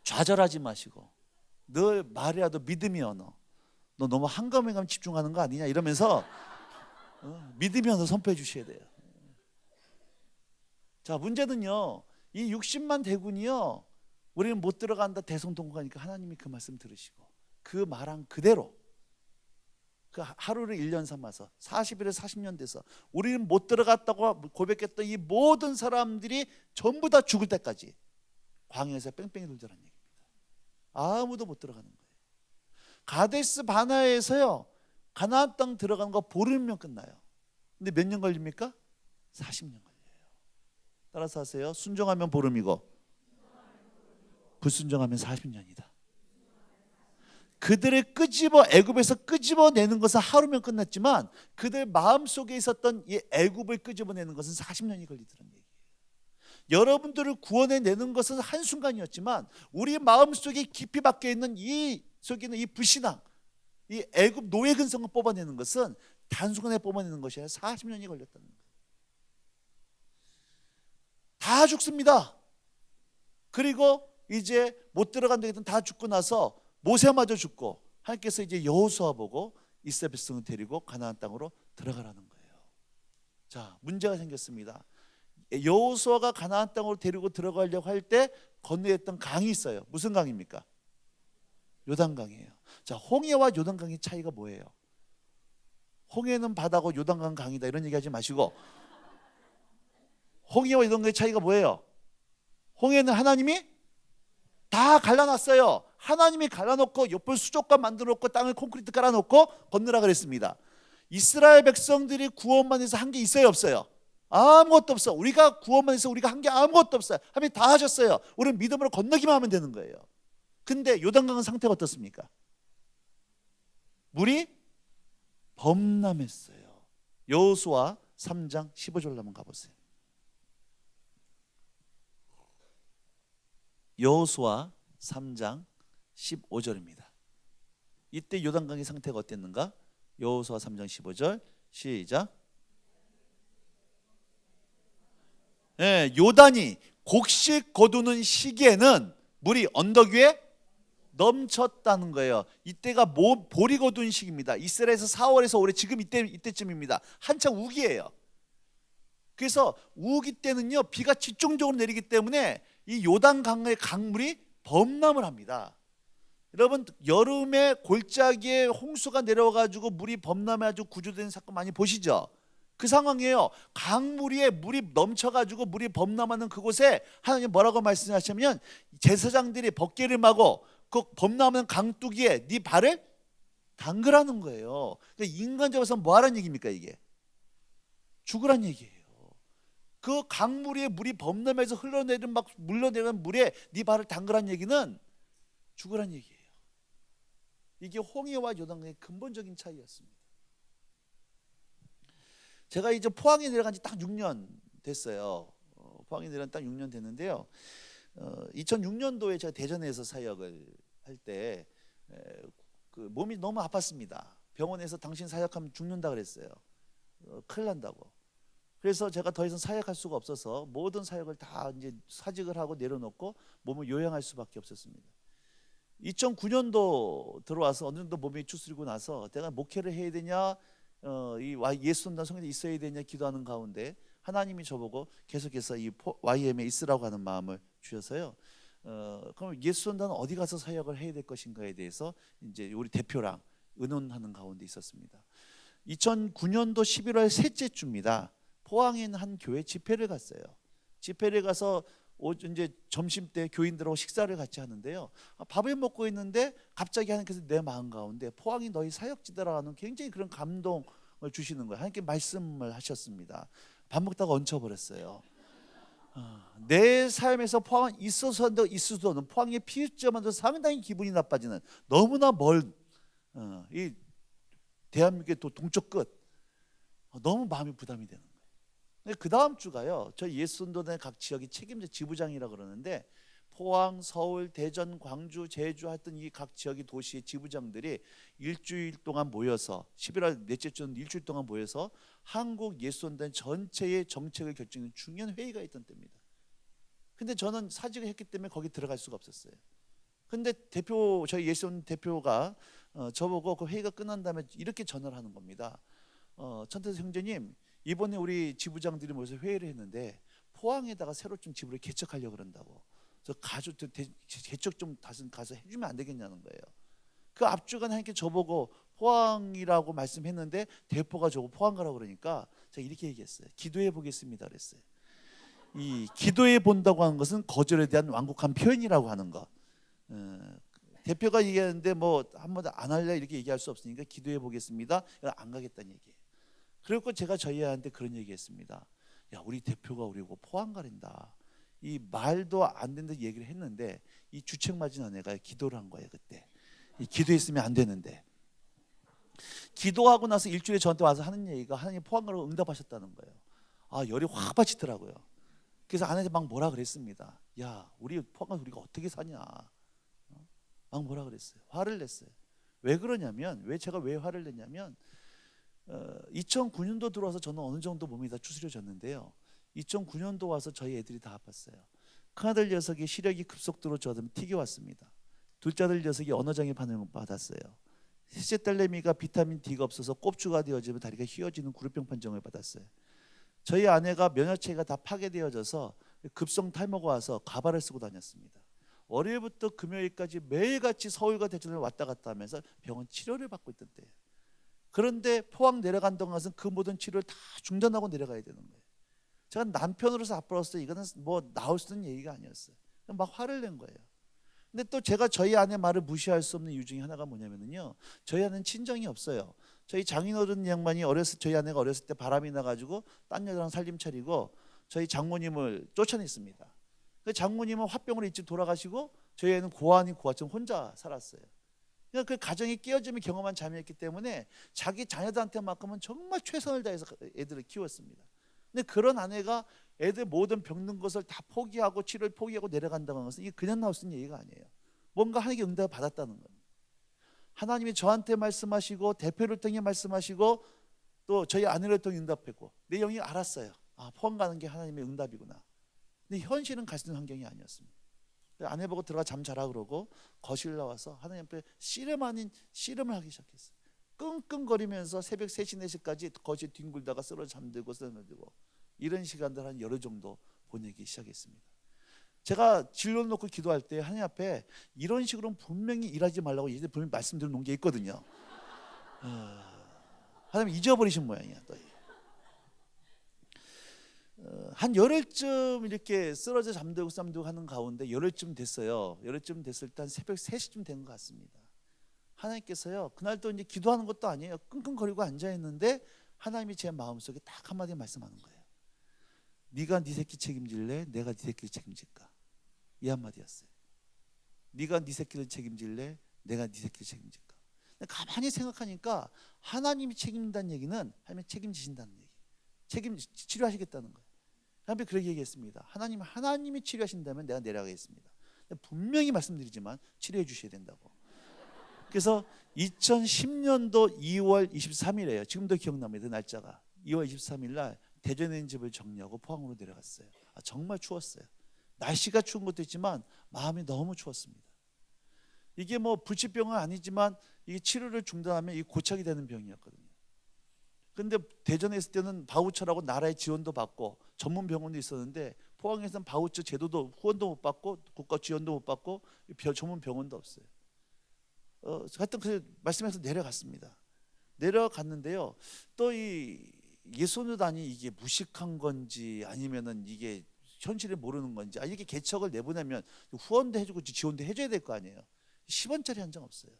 좌절하지 마시고 늘 말이라도 믿음의 언어. 너 너무 한가함에 집중하는 거 아니냐 이러면서 믿음의 언어 선포해 주셔야 돼요. 자, 문제는요, 이 60만 대군이요, 우리는 못 들어간다 대성통곡하니까 하나님이 그 말씀 들으시고 그 말한 그대로 그 하루를 1년 삼아서 40일에 40년 돼서 우리는 못 들어갔다고 고백했던 이 모든 사람들이 전부 다 죽을 때까지 광야에서 뺑뺑이 돌더라는 얘기입니다. 아무도 못 들어가는 거예요. 가데스 바나에서요 가나안 땅 들어가는 거 보름이면 끝나요. 근데 몇 년 걸립니까? 40년 걸려요. 따라서 하세요. 순종하면 보름이고 불순종하면 40년이다. 그들을 애굽에서 끄집어내는 것은 하루면 끝났지만 그들 마음속에 있었던 이 애굽을 끄집어내는 것은 40년이 걸리더라는 얘기예요. 여러분들을 구원해내는 것은 한순간이었지만 우리 마음속에 깊이 박혀 있는 이 속에는 이 불신앙, 이 애굽 노예 근성을 뽑아내는 것은 단순간에 뽑아내는 것이 아니라 40년이 걸렸다는 거예요. 다 죽습니다. 그리고 이제 못 들어간 데는 다 죽고 나서 모세마저 죽고 하나님께서 이제 여호수아 보고 이스라엘 백성을 데리고 가나안 땅으로 들어가라는 거예요. 자, 문제가 생겼습니다. 여호수아가 가나안 땅으로 데리고 들어가려고 할 때 건너했던 강이 있어요. 무슨 강입니까? 요단강이에요. 자, 홍해와 요단강의 차이가 뭐예요? 홍해는 바다고 요단강 강이다 이런 얘기하지 마시고 홍해와 요단강의 차이가 뭐예요? 홍해는 하나님이 다 갈라놨어요. 하나님이 갈라놓고 옆을 수족관 만들어놓고 땅을 콘크리트 깔아놓고 건너라 그랬습니다. 이스라엘 백성들이 구원만 해서 한 게 있어요 없어요? 아무것도 없어. 우리가 구원만 해서 우리가 한 게 아무것도 없어요. 하나님 다 하셨어요. 우리는 믿음으로 건너기만 하면 되는 거예요. 근데 요단강은 상태가 어떻습니까? 물이 범람했어요. 여호수아 3장 15절 한번 가보세요. 여호수아 3장 15절입니다. 이때 요단강의 상태가 어땠는가? 여호수아 3장 15절 시작. 네, 요단이 곡식 거두는 시기에는 물이 언덕 위에 넘쳤다는 거예요. 이때가 보리 거두는 시기입니다. 이스라엘에서 4월에서 올해 지금 이때쯤입니다. 한창 우기예요. 그래서 우기 때는요 비가 집중적으로 내리기 때문에 이 요단강의 강물이 범람을 합니다. 여러분 여름에 골짜기에 홍수가 내려와가지고 물이 범람해가지고 구조되는 사건 많이 보시죠? 그 상황이에요. 강물 위에 물이 넘쳐가지고 물이 범람하는 그곳에 하나님 뭐라고 말씀하시냐면 제사장들이 벗개를 마고 그 범람하는 강뚜기에 네 발을 담그라는 거예요. 그러니까 인간적으로서 뭐하라는 얘기입니까 이게? 죽으란 얘기예요. 그 강물 위에 물이 범람해서 흘러내리는 막 물러내리는 물에 네 발을 담그란 얘기는 죽으란 얘기예요. 이게 홍해와 요단강의 근본적인 차이였습니다. 제가 이제 포항에 내려간 지 딱 6년 됐어요. 포항에 내려간 딱 6년 됐는데요. 2006년도에 제가 대전에서 사역을 할 때 그 몸이 너무 아팠습니다. 병원에서 당신 사역하면 죽는다 그랬어요. 큰일 난다고. 그래서 제가 더 이상 사역할 수가 없어서 모든 사역을 다 이제 사직을 하고 내려놓고 몸을 요양할 수밖에 없었습니다. 2009년도 들어와서 어느 정도 몸이 추스리고 나서 내가 목회를 해야 되냐 이 예수전단 성회에 있어야 되냐 기도하는 가운데 하나님이 저보고 계속해서 이 YM에 있으라고 하는 마음을 주셔서요. 그럼 예수전단은 어디 가서 사역을 해야 될 것인가에 대해서 이제 우리 대표랑 의논하는 가운데 있었습니다. 2009년도 11월 셋째 주입니다. 포항에 있는 한 교회 집회를 갔어요. 집회를 가서 이제 점심 때 교인들하고 식사를 같이 하는데요. 밥을 먹고 있는데 갑자기 하나님께서 내 마음 가운데 포항이 너희 사역지대라는 굉장히 그런 감동을 주시는 거예요. 하나님께 말씀을 하셨습니다. 밥 먹다가 얹혀버렸어요. 내 삶에서 포항은 있어서도 있을 없는 포항에 피했지만도 상당히 기분이 나빠지는 너무나 멀 이 대한민국의 동쪽 끝 너무 마음이 부담이 되는 거예요. 그 다음 주가요. 저희 예수전단의 각 지역이 책임자 지부장이라 그러는데 포항, 서울, 대전, 광주, 제주 하여튼 이 각 지역의 도시의 지부장들이 일주일 동안 모여서 11월 넷째 주는 일주일 동안 모여서 한국 예수전단 전체의 정책을 결정하는 중요한 회의가 있던 때입니다. 근데 저는 사직을 했기 때문에 거기 들어갈 수가 없었어요. 근데 저희 예수전단 대표가 저보고 그 회의가 끝난 다음에 이렇게 전화를 하는 겁니다. 천태수 형제님, 이번에 우리 지부장들이 모여서 회의를 했는데 포항에다가 새로 좀 지부를 개척하려고 그런다고. 저 가족 개척 좀 다시 가서 해주면 안 되겠냐는 거예요. 그 앞주간 하나님께 저보고 포항이라고 말씀했는데 대포가 저거 포항 가라고 그러니까 제가 이렇게 얘기했어요. 기도해 보겠습니다 그랬어요. 이 기도해 본다고 하는 것은 거절에 대한 완곡한 표현이라고 하는 거. 대표가 얘기하는데 뭐 한번 안 할래 이렇게 얘기할 수 없으니까 기도해 보겠습니다. 안 가겠다는 얘기예요. 그리고 제가 저희 아이한테 그런 얘기했습니다. 야, 우리 대표가 우리고 포항 가린다. 이 말도 안 된다 얘기를 했는데 이 주책 맞은 아내가 기도를 한 거예요 그때. 이 기도했으면 안 되는데 기도하고 나서 일주일에 저한테 와서 하는 얘기가 하나님 포항 가라고 응답하셨다는 거예요. 아, 열이 확 받치더라고요. 그래서 아내한테 막 뭐라 그랬습니다. 야, 우리 포항 가서 우리가 어떻게 사냐. 막 뭐라 그랬어요. 화를 냈어요. 왜 그러냐면 왜 화를 냈냐면 2009년도 들어와서 저는 어느 정도 몸이 다 추스려졌는데요. 2009년도 와서 저희 애들이 다 아팠어요. 큰아들 녀석이 시력이 급속도로 저한테 튀겨왔습니다. 둘째 아들 녀석이 언어장애 반응을 받았어요. 셋째 딸내미가 비타민 D가 없어서 꼽주가 되어지면 다리가 휘어지는 구루병 판정을 받았어요. 저희 아내가 면역체계가 다 파괴되어져서 급성 탈모가 와서 가발을 쓰고 다녔습니다. 월요일부터 금요일까지 매일같이 서울과 대전을 왔다 갔다 하면서 병원 치료를 받고 있던 때예요. 그런데 포항 내려간 동안은 그 모든 치료를 다 중단하고 내려가야 되는 거예요. 제가 남편으로서 아빠로서 이거는 뭐 나올 수 있는 얘기가 아니었어요. 막 화를 낸 거예요. 근데 또 제가 저희 아내 말을 무시할 수 없는 이유 중에 하나가 뭐냐면요, 저희 아내는 친정이 없어요. 저희 장인어른 양반이 저희 아내가 어렸을 때 바람이 나가지고 딴 여자랑 살림 차리고 저희 장모님을 쫓아냈습니다. 그 장모님은 화병으로 일찍 돌아가시고 저희 애는 고아닌 고아처럼 혼자 살았어요. 그러니까 그 가정이 깨어짐을 경험한 자매였기 때문에 자기 자녀들한테만큼은 정말 최선을 다해서 애들을 키웠습니다. 근데 그런 아내가 애들 모든 병든 것을 다 포기하고 치료를 포기하고 내려간다는 것은 이게 그냥 나올 수 있는 얘기가 아니에요. 뭔가 하나님께 응답을 받았다는 겁니다. 하나님이 저한테 말씀하시고 대표를 통해 말씀하시고 또 저희 아내를 통해 응답했고 내 영이 알았어요. 아, 포항 가는 게 하나님의 응답이구나. 근데 현실은 갈 수 있는 환경이 아니었습니다. 아내 보고 들어가 잠 자라 그러고 거실 나와서 하나님 앞에 씨름 아닌 씨름을 하기 시작했어요. 끙끙거리면서 새벽 3시 4시까지 거실 뒹굴다가 쓰러져 잠들고 쓰러지고 이런 시간들 한 열흘 정도 보내기 시작했습니다. 제가 진로를 놓고 기도할 때 하나님 앞에 이런 식으로는 분명히 일하지 말라고 예전에 분명히 말씀드려 놓은 게 있거든요. 하나님 잊어버리신 모양이야. 또. 한 열흘쯤 이렇게 쓰러져 잠들고 하는 가운데 열흘쯤 됐어요. 열흘쯤 됐을 때 한 새벽 3시쯤 된 것 같습니다. 하나님께서요, 그날 또 이제 기도하는 것도 아니에요. 끙끙거리고 앉아 있는데 하나님이 제 마음속에 딱 한마디 말씀하는 거예요. 네가 네 새끼 책임질래? 내가 네 새끼를 책임질까? 이 한마디였어요. 네가 네 새끼를 책임질래? 내가 네 새끼를 책임질까? 가만히 생각하니까 하나님이 책임진다는 얘기는 하나님이 책임지신다는 얘기, 치료하시겠다는 거예요. 하나님이 그렇게 얘기했습니다. 하나님이 치료하신다면 내가 내려가겠습니다. 분명히 말씀드리지만 치료해 주셔야 된다고. 그래서 2010년도 2월 23일이에요. 지금도 기억납니다. 날짜가 2월 23일 날 대전에 있는 집을 정리하고 포항으로 내려갔어요. 정말 추웠어요. 날씨가 추운 것도 있지만 마음이 너무 추웠습니다. 이게 뭐 불치병은 아니지만 이게 치료를 중단하면 이게 고착이 되는 병이었거든요. 근데 대전에 있을 때는 바우처라고 나라의 지원도 받고 전문 병원도 있었는데 포항에서는 바우처 제도도 후원도 못 받고 국가 지원도 못 받고 전문 병원도 없어요. 하여튼 그 말씀해서 내려갔습니다. 내려갔는데요. 또 이 예수노단이 이게 무식한 건지 아니면은 이게 현실을 모르는 건지 이렇게 개척을 내보내면 후원도 해주고 지원도 해줘야 될 거 아니에요. 10원짜리 한 장 없어요.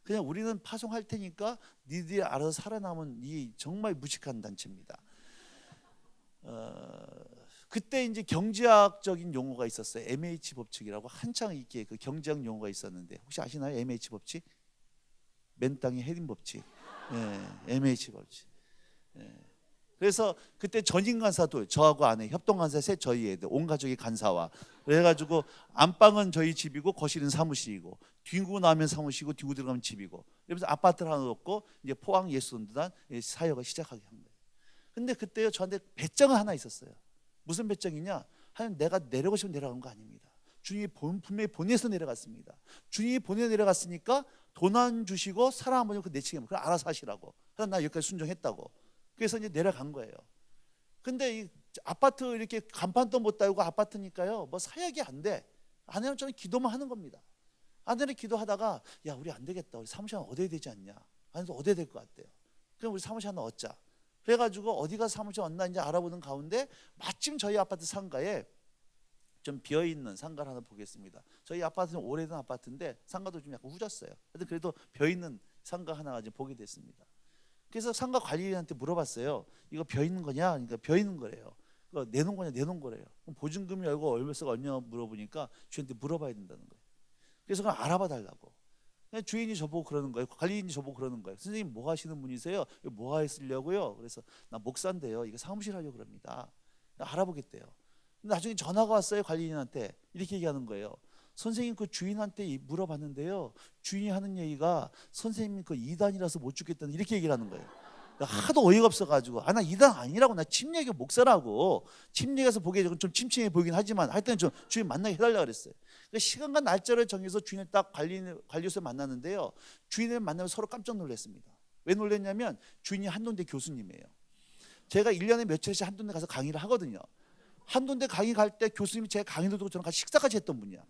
그냥 우리는 파송할 테니까 니들이 알아서 살아남은 이 정말 무식한 단체입니다. 그때 이제 경제학적인 용어가 있었어요. MH 법칙이라고 한창 이렇게 그 경제학 용어가 있었는데 혹시 아시나요? MH 법칙? 맨 땅의 헤딩 법칙. MH 법칙. 그래서 그때 전임 간사도 저하고 아내 협동 간사 셋 저희 애들 온 가족이 간사와 그래가지고 안방은 저희 집이고 거실은 사무실이고 뒤고 나면 사무실이고 뒤고 들어가면 집이고 이러면서 아파트를 하나 놓고 이제 포항 예수노단 사역을 시작하게 한 거예요. 근데 그때요 저한테 배짱은 하나 있었어요. 무슨 배짱이냐? 하나님 내가 내려오고 싶으면 내려간 거 아닙니다. 주님이 분명히 보내서 내려갔습니다. 주님이 보내 내려갔으니까 돈 안 주시고 사람 안 보내고 내 책임 그럼 알아서 하시라고. 그래서 나 여기까지 순종했다고. 그래서 이제 내려간 거예요. 근데 이 아파트 이렇게 간판도 못 달고 아파트니까요 뭐 사역이 안 돼. 아내는 저는 기도만 하는 겁니다. 아내는 기도하다가 야 우리 안 되겠다. 우리 사무실 하나 얻어야 되지 않냐. 아내도 얻어야 될 것 같대요. 그럼 우리 사무실 하나 얻자. 그래가지고 어디가 사무실 얻나 이제 알아보는 가운데 마침 저희 아파트 상가에 좀 비어있는 상가를 하나 보겠습니다. 저희 아파트는 오래된 아파트인데 상가도 좀 약간 후졌어요. 하여튼 그래도 비어있는 상가 하나가 이제 보게 됐습니다. 그래서 상가 관리인한테 물어봤어요. 이거 비어있는 거냐? 그러니까 비어있는 거래요. 그거 내놓은 거냐? 내놓은 거래요. 그럼 보증금이 알고 월세가 얼마냐 물어보니까 주인한테 물어봐야 된다는 거예요. 그래서 그걸 알아봐 달라고. 주인이 저보고 그러는 거예요. 관리인이 저보고 그러는 거예요. 선생님 뭐 하시는 분이세요? 이거 뭐 하시려고요? 그래서 나 목사인데요. 이거 사무실 하려고 그럽니다. 알아보겠대요. 나중에 전화가 왔어요. 관리인한테 이렇게 얘기하는 거예요. 선생님 그 주인한테 물어봤는데요. 주인이 하는 얘기가 선생님 그 이단이라서 못 죽겠다는 이렇게 얘기를 하는 거예요. 하도 어이가 없어가지고 나 이단 아니라고 나 침례교 목사라고 침례에서 보기에 좀 침침해 보이긴 하지만 하여튼 좀 주인 만나게 해달라 그랬어요. 그러니까 시간과 날짜를 정해서 주인을 딱 관리소에 만났는데요. 주인을 만나면 서로 깜짝 놀랐습니다. 왜 놀랐냐면 주인이 한동대 교수님이에요. 제가 1년에 며칠씩 한동대 가서 강의를 하거든요. 한동대 강의 갈 때 교수님이 제 강의도 듣고 저랑 같이 식사까지 했던 분이야.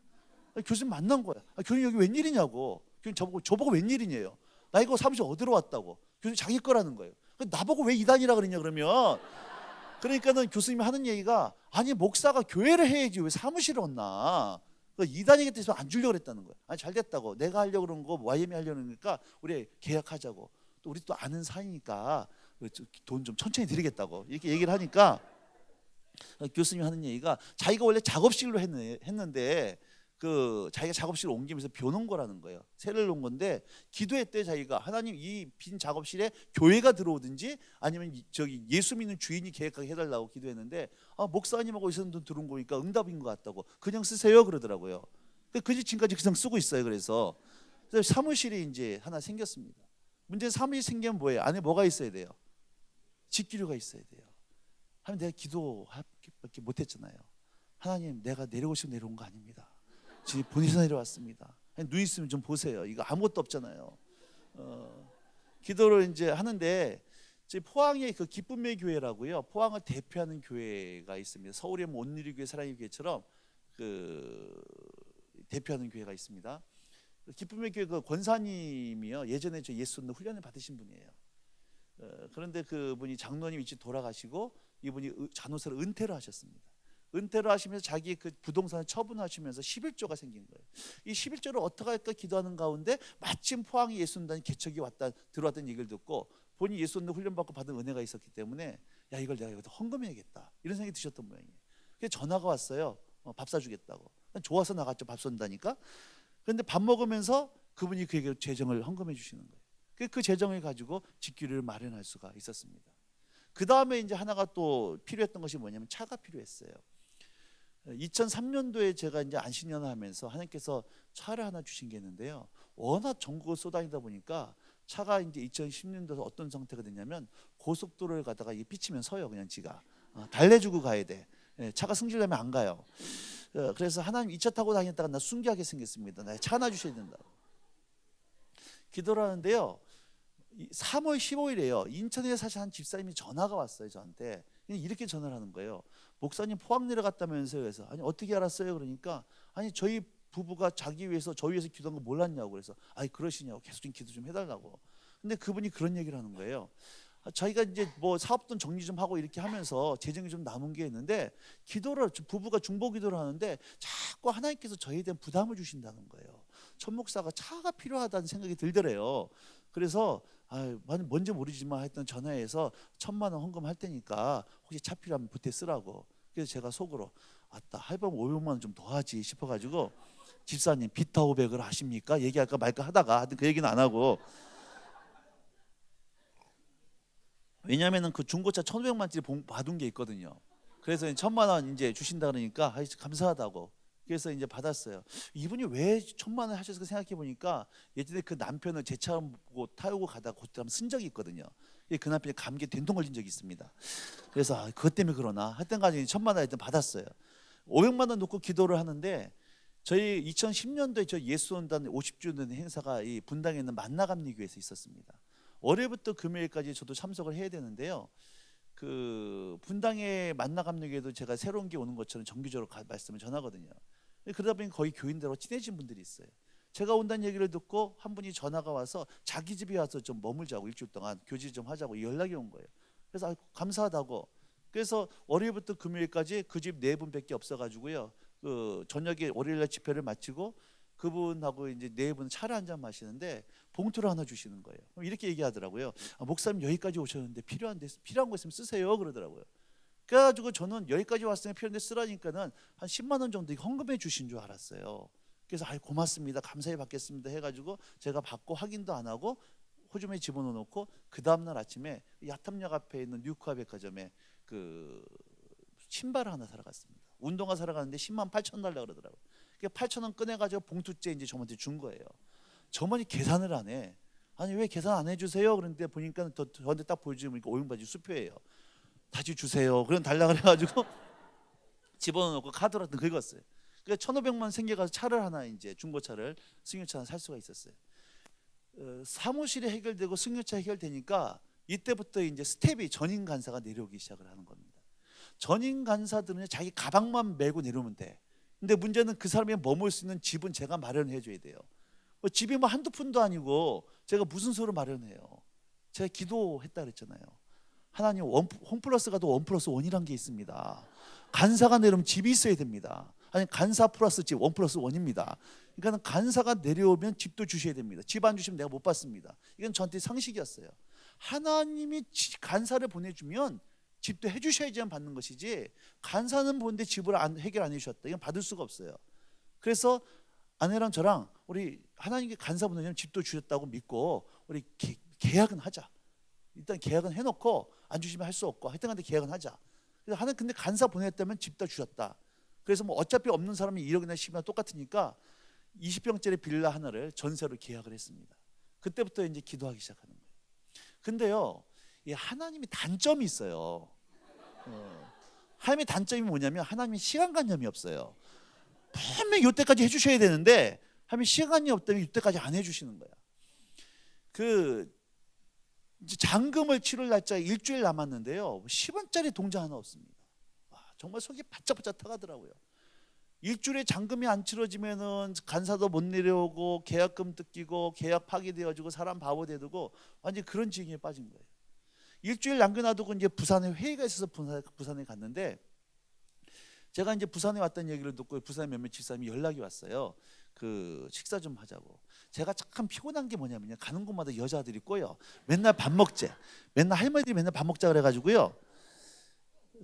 교수님 만난 거야. 교수님 여기 웬일이냐고. 교수님 저보고 웬일이냐요. 나 이거 사무실 어디로 왔다고. 교수님 자기 거라는 거예요. 나보고 왜 이단이라 그러냐 그러면. 그러니까는 교수님이 하는 얘기가 아니 목사가 교회를 해야지 왜 사무실을 얻나. 이단이겠다 해서 안 주려고 그랬다는 거예요. 아니 잘 됐다고. 내가 하려고 그런 거 YM이 하려는 거니까 우리 계약하자고. 또 우리 또 아는 사이니까 돈 좀 천천히 드리겠다고 이렇게 얘기를 하니까 교수님이 하는 얘기가 자기가 원래 작업실로 했는데 그 자기가 작업실을 옮기면서 벼놓은 거라는 거예요. 새를 놓은 건데 기도했대 자기가 하나님 이 빈 작업실에 교회가 들어오든지 아니면 저기 예수 믿는 주인이 계획하게 해달라고 기도했는데 목사님하고 있었는 돈 들어온 거니까 응답인 것 같다고 그냥 쓰세요 그러더라고요. 그 지금까지 그냥 쓰고 있어요. 그래서 사무실이 이제 하나 생겼습니다. 문제는 사무실 생기면 뭐예요? 안에 뭐가 있어야 돼요? 집기류가 있어야 돼요. 하면 내가 기도밖에 못했잖아요. 하나님 내가 내려오고 싶어 내려온 거 아닙니다. 지금 본에서 내려왔습니다. 눈 있으면 좀 보세요. 이거 아무것도 없잖아요. 기도를 이제 하는데 포항에 그 기쁨의 교회라고요. 포항을 대표하는 교회가 있습니다. 서울의 온누리교회 사랑의 교회처럼 그 대표하는 교회가 있습니다. 기쁨의 교회 그 권사님이요. 예전에 저 예수 믿는 훈련을 받으신 분이에요. 그런데 그분이 장로님 일찍 돌아가시고 이분이 간호사를 은퇴를 하셨습니다. 은퇴를 하시면서 자기 그 부동산을 처분하시면서 11조가 생긴 거예요. 이 11조를 어떻게 할까 기도하는 가운데 마침 포항에 예수님단이 개척이 들어왔다는 얘기를 듣고 본인이 예수님 훈련받고 받은 은혜가 있었기 때문에 야 이걸 내가 여기다 헌금해야겠다 이런 생각이 드셨던 모양이에요. 그래서 전화가 왔어요. 밥 사주겠다고. 좋아서 나갔죠. 밥 쏜다니까. 그런데 밥 먹으면서 그분이 그에게 재정을 헌금해 주시는 거예요. 그 재정을 가지고 집기를 마련할 수가 있었습니다. 그 다음에 이제 하나가 또 필요했던 것이 뭐냐면 차가 필요했어요. 2003년도에 제가 이제 안식년하면서 하나님께서 차를 하나 주신 게 있는데요. 워낙 전국을 쏘다니다 보니까 차가 이제 2010년도에 어떤 상태가 됐냐면 고속도로를 가다가 이 삐치면 서요. 그냥 지가 달래주고 가야 돼. 차가 승질나면 안 가요. 그래서 하나님 이 차 타고 다녔다가 나 순교하게 생겼습니다. 나 차 하나 주셔야 된다고 기도를 하는데요. 3월 15일에요. 인천에 사시는 한 집사님이 전화가 왔어요. 저한테 이렇게 전화를 하는 거예요. 목사님 포항 내려갔다면서요. 그래서 아니 어떻게 알았어요? 그러니까 아니 저희 부부가 자기 위해서 저희 위해서 기도한 거 몰랐냐고. 그래서 아니 그러시냐고 계속 좀 기도 좀 해달라고. 근데 그분이 그런 얘기를 하는 거예요. 저희가 이제 뭐 사업돈 정리 좀 하고 이렇게 하면서 재정이 좀 남은 게 있는데 기도를 부부가 중보 기도를 하는데 자꾸 하나님께서 저희에 대한 부담을 주신다는 거예요. 천 목사가 차가 필요하다는 생각이 들더래요. 그래서 뭔지 모르지만 하여튼 전화해서 1,000만 원 헌금할 테니까 혹시 차 필요하면 보태 쓰라고. 그래서 제가 속으로 아따 할밤 500만 원 좀 더 하지 싶어가지고 집사님 비타 500을 하십니까? 얘기할까 말까 하다가 하여튼 그 얘기는 안 하고 왜냐하면 그 중고차 1,500만짜리 받은 게 있거든요. 그래서 1,000만 원 이제 주신다 그러니까 감사하다고. 그래서 이제 받았어요. 이분이 왜 1,000만 원 하셨을까 생각해 보니까 예전에 그 남편을 제 차 보고 타고 가다가 그때 쓴 적이 있거든요. 그 남편이 감기에 된통 걸린 적이 있습니다. 그래서 그것 때문에 그러나 하여튼 간에 1,000만 원 일단 받았어요. 500만 원 놓고 기도를 하는데 저희 2010년도에 저 예수원단 50주년 행사가 이 분당에 있는 만나감리교회에서 있었습니다. 월요일부터 금요일까지 저도 참석을 해야 되는데요. 그 분당의 만나감리교회도 제가 새로운 게 오는 것처럼 정기적으로 말씀을 전하거든요. 그러다 보니 거의 교인들하고 친해진 분들이 있어요. 제가 온다는 얘기를 듣고 한 분이 전화가 와서 자기 집에 와서 좀 머물자고 일주일 동안 교제 좀 하자고 연락이 온 거예요. 그래서 감사하다고. 그래서 월요일부터 금요일까지 그 집 네 분밖에 없어가지고요. 그 저녁에 월요일날 집회를 마치고 그분하고 이제 네 분 차를 한 잔 마시는데 봉투를 하나 주시는 거예요. 이렇게 얘기하더라고요. 목사님 여기까지 오셨는데 필요한 거 있으면 쓰세요 그러더라고요. 그래가지고 저는 여기까지 왔으면 필요한데 쓰라니까는 한 10만 원 정도 헌금해 주신 줄 알았어요. 그래서 고맙습니다, 감사히 받겠습니다 해가지고 제가 받고 확인도 안 하고 호주머니에 집어넣고 그 다음날 아침에 야탐역 앞에 있는 뉴카 백화점에 그 신발을 하나 사러 갔습니다. 운동화 사러 갔는데 10만 8천 달라 그러더라고요. 8천 원 꺼내가지고 봉투째 이제 저한테 준 거예요. 저만이 계산을 안 해. 아니 왜 계산 안 해주세요? 그런데 보니까 저한테 딱 보여주니까 오용바지 수표예요. 다시 주세요. 그럼 달라 그래가지고 집어넣고 카드로 긁었어요. 그러니까 1,500만 생겨가서 차를 하나 이제 중고차를 승용차 하나 살 수가 있었어요. 사무실이 해결되고 승용차 해결되니까 이때부터 이제 스텝이 전임 간사가 내려오기 시작을 하는 겁니다. 전임 간사들은 자기 가방만 메고 내려오면 돼. 근데 문제는 그 사람이 머물 수 있는 집은 제가 마련해 줘야 돼요. 집이 뭐 한두 푼도 아니고 제가 무슨 수로 마련해요. 제가 기도했다 그랬잖아요. 하나님 홈 플러스가 또 원 플러스 원이란 게 있습니다. 간사가 내려오면 집이 있어야 됩니다. 아니 간사 플러스 집 원 플러스 원입니다. 그러니까 간사가 내려오면 집도 주셔야 됩니다. 집 안 주시면 내가 못 받습니다. 이건 저한테 상식이었어요. 하나님이 간사를 보내주면 집도 해주셔야지만 받는 것이지 간사는 보는데 집을 해결 안 해주셨다 이건 받을 수가 없어요. 그래서 아내랑 저랑 우리 하나님께 간사 보내주면 집도 주셨다고 믿고 우리 계약은 하자. 일단 계약은 해놓고 안 주시면 할 수 없고 하여튼간에 계약은 하자. 그래서 하나님 근데 간사 보냈다면 집 다 주셨다. 그래서 뭐 어차피 없는 사람이 1억이나 10억이나 똑같으니까 20평짜리 빌라 하나를 전세로 계약을 했습니다. 그때부터 이제 기도하기 시작하는 거예요. 근데요, 이 하나님이 단점이 있어요. 하나님의 단점이 뭐냐면 하나님이 시간관념이 없어요. 분명히 이때까지 해주셔야 되는데 하나님이 시간이 없다면 이때까지 안 해주시는 거야. 그 이제 잔금을 치를 날짜가 일주일 남았는데요, 10원짜리 동전 하나 없습니다. 와, 정말 속이 바짝바짝 타가더라고요. 일주일에 잔금이 안 치러지면은 간사도 못 내려오고 계약금 뜯기고 계약 파기되어지고 사람 바보 되고 완전 그런 지경에 빠진 거예요. 일주일 남겨놔두고 이제 부산에 회의가 있어서 부산에 갔는데 제가 이제 부산에 왔다는 얘기를 듣고 부산에 몇몇 집사님이 연락이 왔어요. 그 식사 좀 하자고. 제가 참 피곤한 게 뭐냐면요, 가는 곳마다 여자들이 꼬여. 맨날 밥 먹재. 맨날 할머니들이 맨날 밥 먹자 그래가지고요.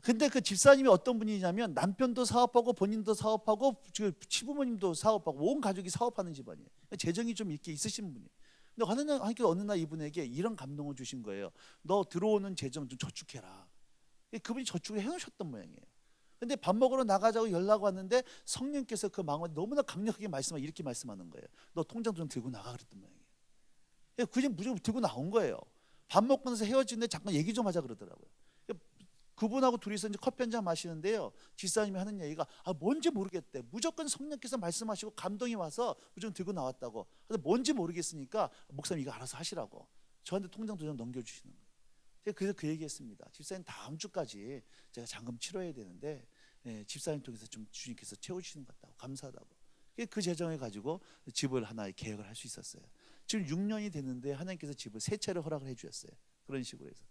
근데 그 집사님이 어떤 분이냐면 남편도 사업하고 본인도 사업하고 시부모님도 사업하고 온 가족이 사업하는 집안이에요. 재정이 좀 이렇게 있으신 분이에요. 근데 어느 날 이분에게 이런 감동을 주신 거예요. 너 들어오는 재정 좀 저축해라. 그분이 저축을 해놓으셨던 모양이에요. 근데 밥 먹으러 나가자고 연락 왔는데 성령께서 그 마음을 너무나 강력하게 이렇게 말씀하는 거예요. 너 통장 좀 들고 나가 그랬던 모양이에요. 그냥 무조건 들고 나온 거예요. 밥 먹고 나서 헤어지는데 잠깐 얘기 좀 하자 그러더라고요. 그분하고 둘이서 이제 커피 한잔 마시는데요, 집사님이 하는 얘기가 뭔지 모르겠대. 무조건 성령께서 말씀하시고 감동이 와서 무조건 들고 나왔다고. 근데 뭔지 모르겠으니까 목사님 이거 알아서 하시라고 저한테 통장 좀 넘겨주시는 거예요. 그래서 그 얘기했습니다. 집사님 다음 주까지 제가 잔금 치러야 되는데 집사님 통해서 좀 주님께서 채워주시는 것 같다고 감사하다고. 그 재정을 가지고 집을 하나 계획을 할 수 있었어요. 지금 6년이 됐는데 하나님께서 집을 3채를 허락을 해주셨어요. 그런 식으로 해서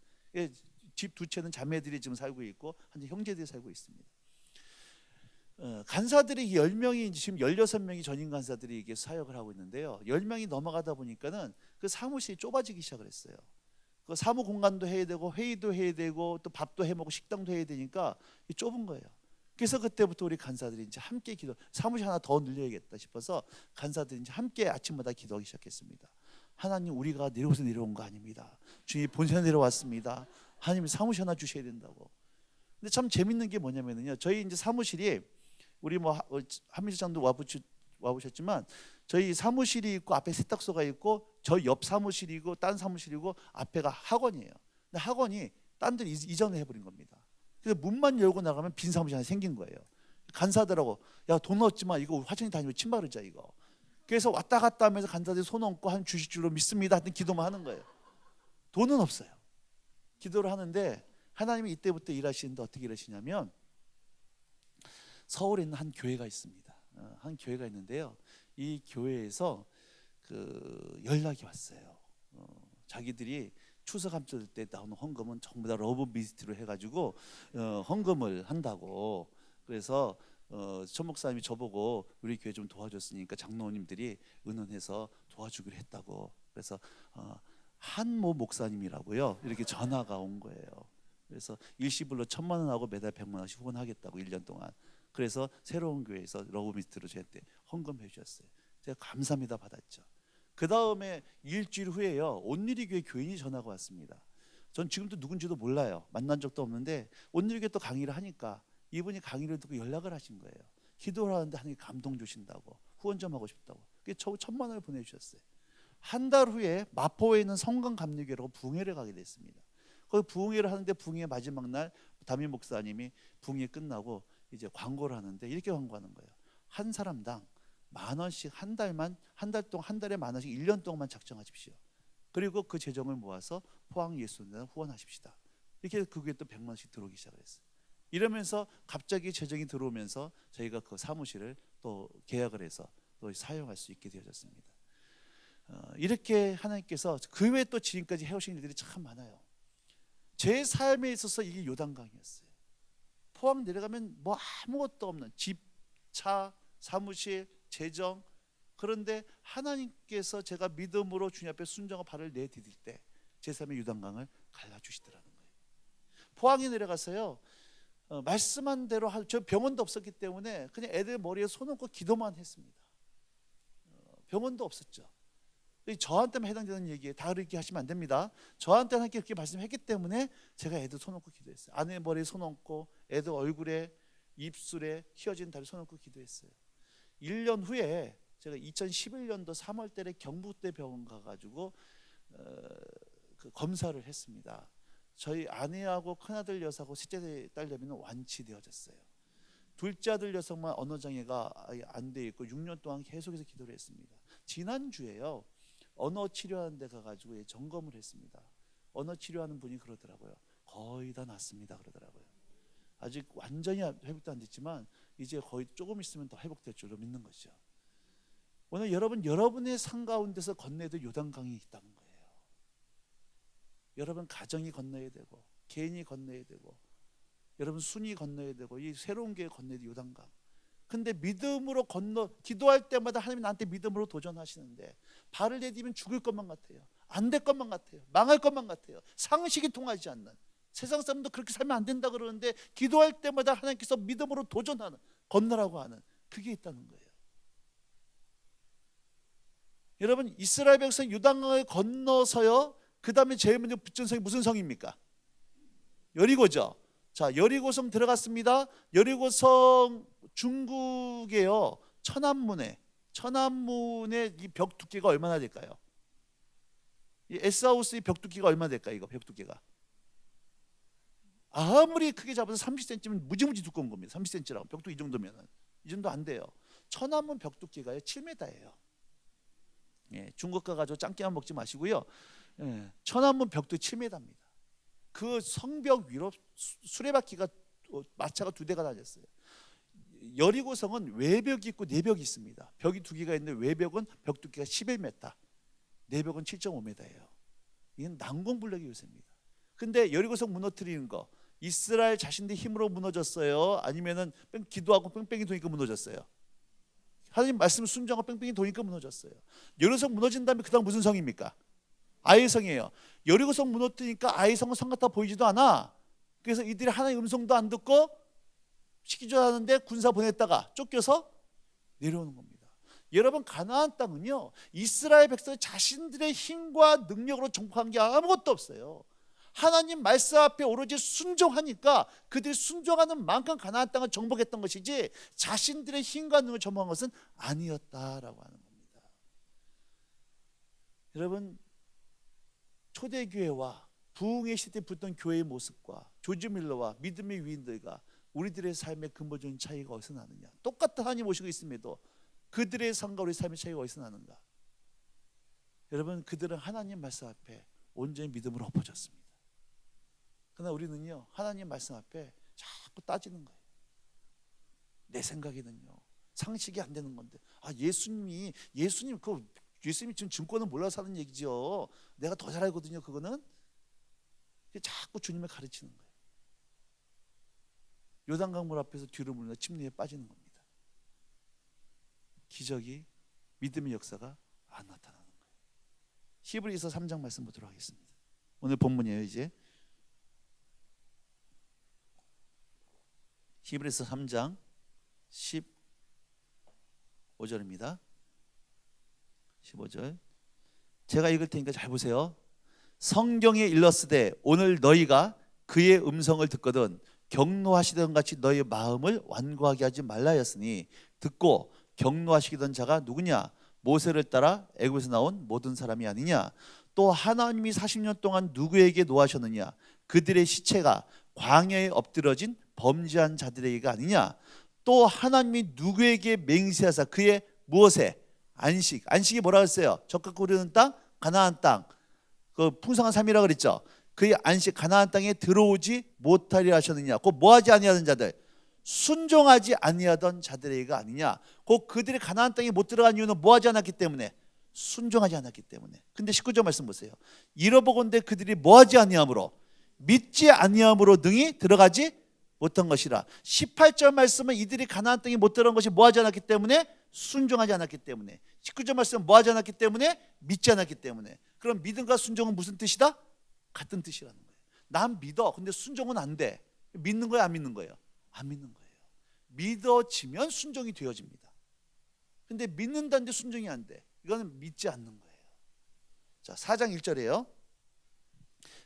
집 2채는 자매들이 지금 살고 있고 한 형제들이 살고 있습니다. 간사들이 10명이 지금 16명이 전임 간사들이 이게 사역을 하고 있는데요. 10명이 넘어가다 보니까는 그 사무실이 좁아지기 시작을 했어요. 그 사무 공간도 해야 되고 회의도 해야 되고 또 밥도 해 먹고 식당도 해야 되니까 좁은 거예요. 그래서 그때부터 우리 간사들이 이제 함께 사무실 하나 더 늘려야겠다 싶어서 간사들이 이제 함께 아침마다 기도하기 시작했습니다. 하나님, 우리가 내려오서 내려온 거 아닙니다. 주님 본선에 내려왔습니다. 하나님이 사무실 하나 주셔야 된다고. 근데 참 재밌는 게 뭐냐면요, 저희 이제 사무실이 우리 뭐 한민수장도 와보셨지만 저희 사무실이 있고 앞에 세탁소가 있고 저 옆 사무실이고 딴 사무실이고 앞에가 학원이에요. 근데 학원이 딴 데 이전을 해버린 겁니다. 그래서 문만 열고 나가면 빈 사무실 하나 생긴 거예요. 간사들하고 야, 돈 없지만 이거 화장실 다니면 침 바르자 이거. 그래서 왔다 갔다 하면서 간사들이 손 얹고 한 주실 줄로 믿습니다 하여튼 기도만 하는 거예요. 돈은 없어요. 기도를 하는데 하나님이 이때부터 일하시는데 어떻게 일하시냐면 서울에 있는 한 교회가 있습니다. 한 교회가 있는데요. 이 교회에서 그 연락이 왔어요. 자기들이 추석 함절 때 나오는 헌금은 전부 다 러브 미스트로 해가지고 헌금을 한다고. 그래서 천 목사님이 저보고 우리 교회 좀 도와줬으니까 장로님들이 은원해서 도와주기로 했다고. 그래서 한모 목사님이라고요. 이렇게 전화가 온 거예요. 그래서 일시불로 1,000만 원하고 매달 100만 원씩 후원하겠다고 1년 동안. 그래서 새로운 교회에서 러브 미스트로 저한테 헌금해 주셨어요. 제가 감사합니다 받았죠. 그 다음에 일주일 후에요, 온누리 교회 교인이 전화가 왔습니다. 전 지금도 누군지도 몰라요. 만난 적도 없는데 온누리 교회 또 강의를 하니까 이분이 강의를 듣고 연락을 하신 거예요. 기도를 하는데 하나님 감동 주신다고, 후원 좀 하고 싶다고. 그래서 저 1,000만 원을 보내주셨어요. 한 달 후에 마포에 있는 성강감리교회라고 부흥회를 가게 됐습니다. 거기 부흥회를 하는데 부흥회 마지막 날 담임 목사님이 부흥회 끝나고 이제 광고를 하는데 이렇게 광고하는 거예요. 한 사람당 10,000원씩 한 달 동안 한 달에 10,000원씩 1년 동안만 작정하십시오. 그리고 그 재정을 모아서 포항 예수님을 후원하십시다. 이렇게 그게 또 100만 원씩 들어오기 시작을 했어요. 이러면서 갑자기 재정이 들어오면서 저희가 그 사무실을 또 계약을 해서 또 사용할 수 있게 되어졌습니다. 이렇게 하나님께서 그 외에 또 지금까지 해오신 일들이 참 많아요. 제 삶에 있어서 이게 요단강이었어요. 포항 내려가면 뭐 아무것도 없는 집, 차, 사무실, 재정. 그런데 하나님께서 제가 믿음으로 주님 앞에 순종과 발을 내디딜 때 제 삶의 요단강을 갈라주시더라는 거예요. 포항에 내려가서요, 말씀한 대로 저 병원도 없었기 때문에 그냥 애들 머리에 손 얹고 기도만 했습니다. 병원도 없었죠. 저한테만 해당되는 얘기예요. 다 그렇게 하시면 안 됩니다. 저한테 하나님께 그렇게 말씀했기 때문에 제가 애들 손 얹고 기도했어요. 아내 머리에 손 얹고 애들 얼굴에, 입술에, 휘어진 다리에 손 얹고 기도했어요. 1년 후에 제가 2011년도 3월 달에 경북대 병원 가가지고 그 검사를 했습니다. 저희 아내하고 큰아들 여사하고 셋째 딸내미는 완치되어졌어요. 둘째 아들 여성만 언어장애가 안 돼 있고 6년 동안 계속해서 기도를 했습니다. 지난주에요, 언어 치료하는 데 가가지고 점검을 했습니다. 언어 치료하는 분이 그러더라고요. 거의 다 낫습니다 그러더라고요. 아직 완전히 회복도 안 됐지만 이제 거의 조금 있으면 더 회복될 줄로 믿는 것이죠. 오늘 여러분의 삶 가운데서 건너야 될 요단강이 있다는 거예요. 여러분 가정이 건너야 되고, 개인이 건너야 되고, 여러분 순위 건너야 되고, 이 새로운 게 건너야 될 요단강. 근데 믿음으로 기도할 때마다 하나님이 나한테 믿음으로 도전하시는데 발을 내디면 죽을 것만 같아요. 안 될 것만 같아요. 망할 것만 같아요. 상식이 통하지 않는, 세상 사람도 그렇게 살면 안 된다 그러는데 기도할 때마다 하나님께서 믿음으로 도전하는, 건너라고 하는 그게 있다는 거예요. 여러분 이스라엘 백성 요단강을 건너서요, 그 다음에 제일 먼저 붙은 성이 무슨 성입니까? 여리고죠. 자, 여리고성 들어갔습니다. 여리고성 중국에요, 천안문에 이 벽 두께가 얼마나 될까요? 이 S하우스의 벽 두께가 얼마나 될까요? 이거 벽 두께가 아무리 크게 잡아서 30cm면 무지무지 두꺼운 겁니다. 30cm라고 벽 두께 이 정도면은, 이 정도 안 돼요. 천안문 벽 두께가요 7m예요. 예, 중국 가가지고 짱깨만 먹지 마시고요. 예, 천안문 벽도 7m입니다. 그 성벽 위로 수레바퀴가, 마차가 2대가 다녔어요. 여리고성은 외벽이 있고 내벽이 있습니다. 벽이 2개가 있는데 외벽은 벽 두께가 11m, 내벽은 7.5m예요. 이건 난공불락의 요새입니다. 근데 여리고성 무너뜨리는 거, 이스라엘 자신들 힘으로 무너졌어요? 아니면은 기도하고 뺑뺑이 도니까 무너졌어요? 하나님 말씀 순종하고 뺑뺑이 도니까 무너졌어요. 여리고성 무너진 다음에 그 다음 무슨 성입니까? 아이성이에요. 여리고성 무너뜨리니까 아이성은 성 같아 보이지도 않아. 그래서 이들이 하나님의 음성도 안 듣고 시키지 않았는데 군사 보냈다가 쫓겨서 내려오는 겁니다. 여러분 가나안 땅은요, 이스라엘 백성이 자신들의 힘과 능력으로 정복한 게 아무것도 없어요. 하나님 말씀 앞에 오로지 순종하니까 그들이 순종하는 만큼 가나안 땅을 정복했던 것이지 자신들의 힘과 능력을 정복한 것은 아니었다라고 하는 겁니다. 여러분 초대교회와 부흥의 시대에 붙던 교회의 모습과 조지 밀러와 믿음의 위인들과 우리들의 삶의 근본적인 차이가 어디서 나느냐? 똑같은 하나님 모시고 있음에도 그들의 삶과 우리 삶의 차이가 어디서 나는가? 여러분 그들은 하나님 말씀 앞에 온전히 믿음으로 엎어졌습니다. 그러나 우리는요, 하나님 말씀 앞에 자꾸 따지는 거예요. 내 생각에는요, 상식이 안 되는 건데. 예수님 예수님이 지금 증권을 몰라서 하는 얘기죠. 내가 더 잘 알거든요. 그거는 자꾸 주님을 가르치는 거예요. 요단강물 앞에서 뒤로 물러나 침례에 빠지는 겁니다. 기적이, 믿음의 역사가 안 나타나는 거예요. 히브리서 3장 말씀 보도록 하겠습니다. 오늘 본문이에요. 이제 히브리서 3장 15절입니다. 15절 제가 읽을 테니까 잘 보세요. 성경에 일렀으되 오늘 너희가 그의 음성을 듣거든 경노하시던 같이 너희 마음을 완고하게 하지 말라 하였으니 듣고 경노하시던 자가 누구냐? 모세를 따라 애굽에서 나온 모든 사람이 아니냐? 또 하나님이 40년 동안 누구에게 노하셨느냐? 그들의 시체가 광야에 엎드러진 범죄한 자들에게가 아니냐? 또 하나님이 누구에게 맹세하사 그의 무엇에? 안식이 뭐라 그랬어요? 적극 흐르는 땅, 가나안 땅, 그 풍성한 삶이라 그랬죠. 그의 안식 가나안 땅에 들어오지 못하리라 하셨느냐? 곧 뭐하지 아니하던 자들, 순종하지 아니하던 자들에게가 아니냐? 곧 그들이 가나안 땅에 못 들어간 이유는 뭐하지 않았기 때문에? 순종하지 않았기 때문에. 근데 19절 말씀 보세요. 이러보건대 그들이 뭐하지 아니함으로, 믿지 아니함으로 능히 들어가지 못한 것이라. 18절 말씀은 이들이 가나안 땅에 못 들어간 것이 뭐하지 않았기 때문에? 순종하지 않았기 때문에. 19절 말씀은 뭐하지 않았기 때문에? 믿지 않았기 때문에. 그럼 믿음과 순종은 무슨 뜻이다? 같은 뜻이라는 거예요. 난 믿어. 근데 순종은 안 돼. 믿는 거예요, 안 믿는 거예요? 안 믿는 거예요. 믿어지면 순종이 되어집니다. 근데 믿는다는데 순종이 안 돼. 이거는 믿지 않는 거예요. 자, 4장 1절이에요.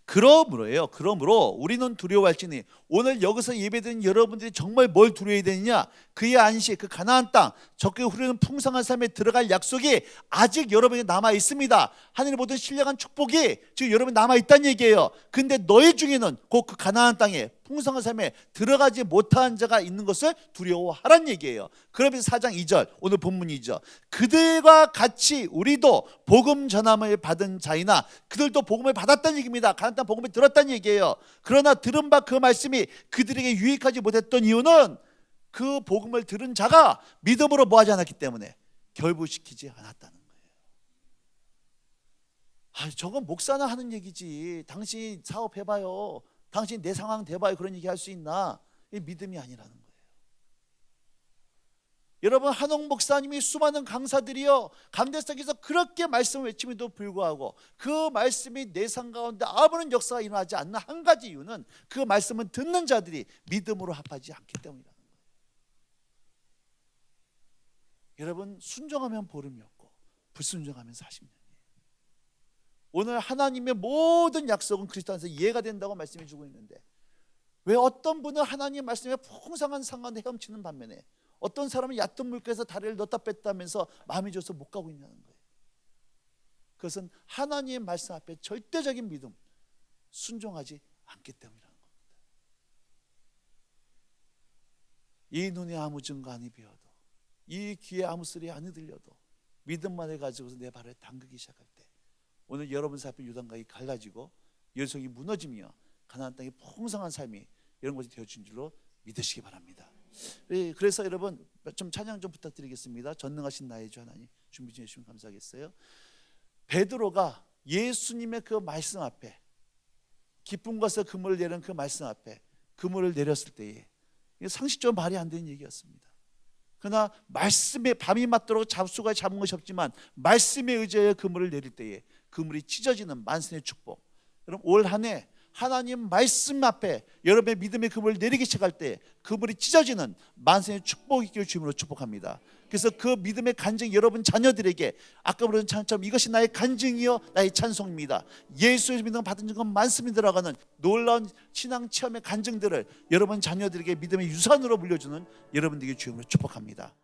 그러므로 우리는 두려워할지니. 오늘 여기서 예배드린 여러분들이 정말 뭘 두려워해야 되느냐? 그의 안식, 그 가나안 땅, 적게 흐르는 풍성한 삶에 들어갈 약속이 아직 여러분에게 남아 있습니다. 하늘의 모든 신령한 축복이 지금 여러분 남아 있다는 얘기예요. 근데 너희 중에는 곧 그 가나안 땅에 풍성한 삶에 들어가지 못한 자가 있는 것을 두려워하란 얘기예요. 그러면서 4장 2절, 오늘 본문이죠. 그들과 같이 우리도 복음 전함을 받은 자이나, 그들도 복음을 받았다는 얘기입니다. 가나안 땅 복음을 들었다는 얘기예요. 그러나 들은 바 그 말씀이 그들에게 유익하지 못했던 이유는 그 복음을 들은 자가 믿음으로 뭐하지 않았기 때문에, 결부시키지 않았다는 거예요. 저건 목사나 하는 얘기지. 당신 사업해봐요, 당신 내 상황 대봐요, 그런 얘기 할 수 있나? 이 믿음이 아니라는 거예요. 여러분, 한옥 목사님이 수많은 강사들이요 강대석에서 그렇게 말씀을 외침에도 불구하고 그 말씀이 내 삶 가운데 아무런 역사가 일어나지 않는 한 가지 이유는 그 말씀은 듣는 자들이 믿음으로 합하지 않기 때문이라는 거예요. 여러분, 순종하면 보름이 없고 불순종하면 40년이에요. 오늘 하나님의 모든 약속은 그리스도 안에서 이해가 된다고 말씀해 주고 있는데, 왜 어떤 분은 하나님 말씀에 풍성한 상관에 헤엄치는 반면에 어떤 사람은 얕은 물가에서 다리를 넣었다 뺐다 하면서 마음이 져서 못 가고 있냐는 거예요. 그것은 하나님의 말씀 앞에 절대적인 믿음, 순종하지 않기 때문이라는 겁니다. 이 눈에 아무 증거 아니 비어도, 이 귀에 아무 소리 아니 들려도 믿음만을 가지고서 내 발을 담그기 시작할 때, 오늘 여러분 앞에 요단강이 갈라지고 열성이 무너지며 가나안 땅의 풍성한 삶이 이런 것이 되어진 줄로 믿으시기 바랍니다. 그래서 여러분, 좀 찬양 좀 부탁드리겠습니다. 전능하신 나의 주 하나님, 준비 좀 해주시면 감사하겠어요. 베드로가 예수님의 그 말씀 앞에, 기쁜 것에 그물을 내는 그 말씀 앞에 그물을 내렸을 때에, 상식적으로 말이 안 되는 얘기였습니다. 그러나 말씀에 밤이 맞도록 잡수가 잡은 것이 없지만 말씀에 의지하여 그물을 내릴 때에 그물이 찢어지는 만선의 축복. 여러분, 올 한 해 하나님 말씀 앞에 여러분의 믿음의 그물을 내리기 시작할 때 그물이 찢어지는 만선의 축복이 있기를 주님으로 축복합니다. 그래서 그 믿음의 간증이 여러분 자녀들에게 아까 부른 찬처럼 이것이 나의 간증이요 나의 찬송입니다. 예수의 믿음 받은 적은 많습니다 들어가는 놀라운 신앙 체험의 간증들을 여러분 자녀들에게 믿음의 유산으로 물려주는 여러분들에게 주님으로 축복합니다.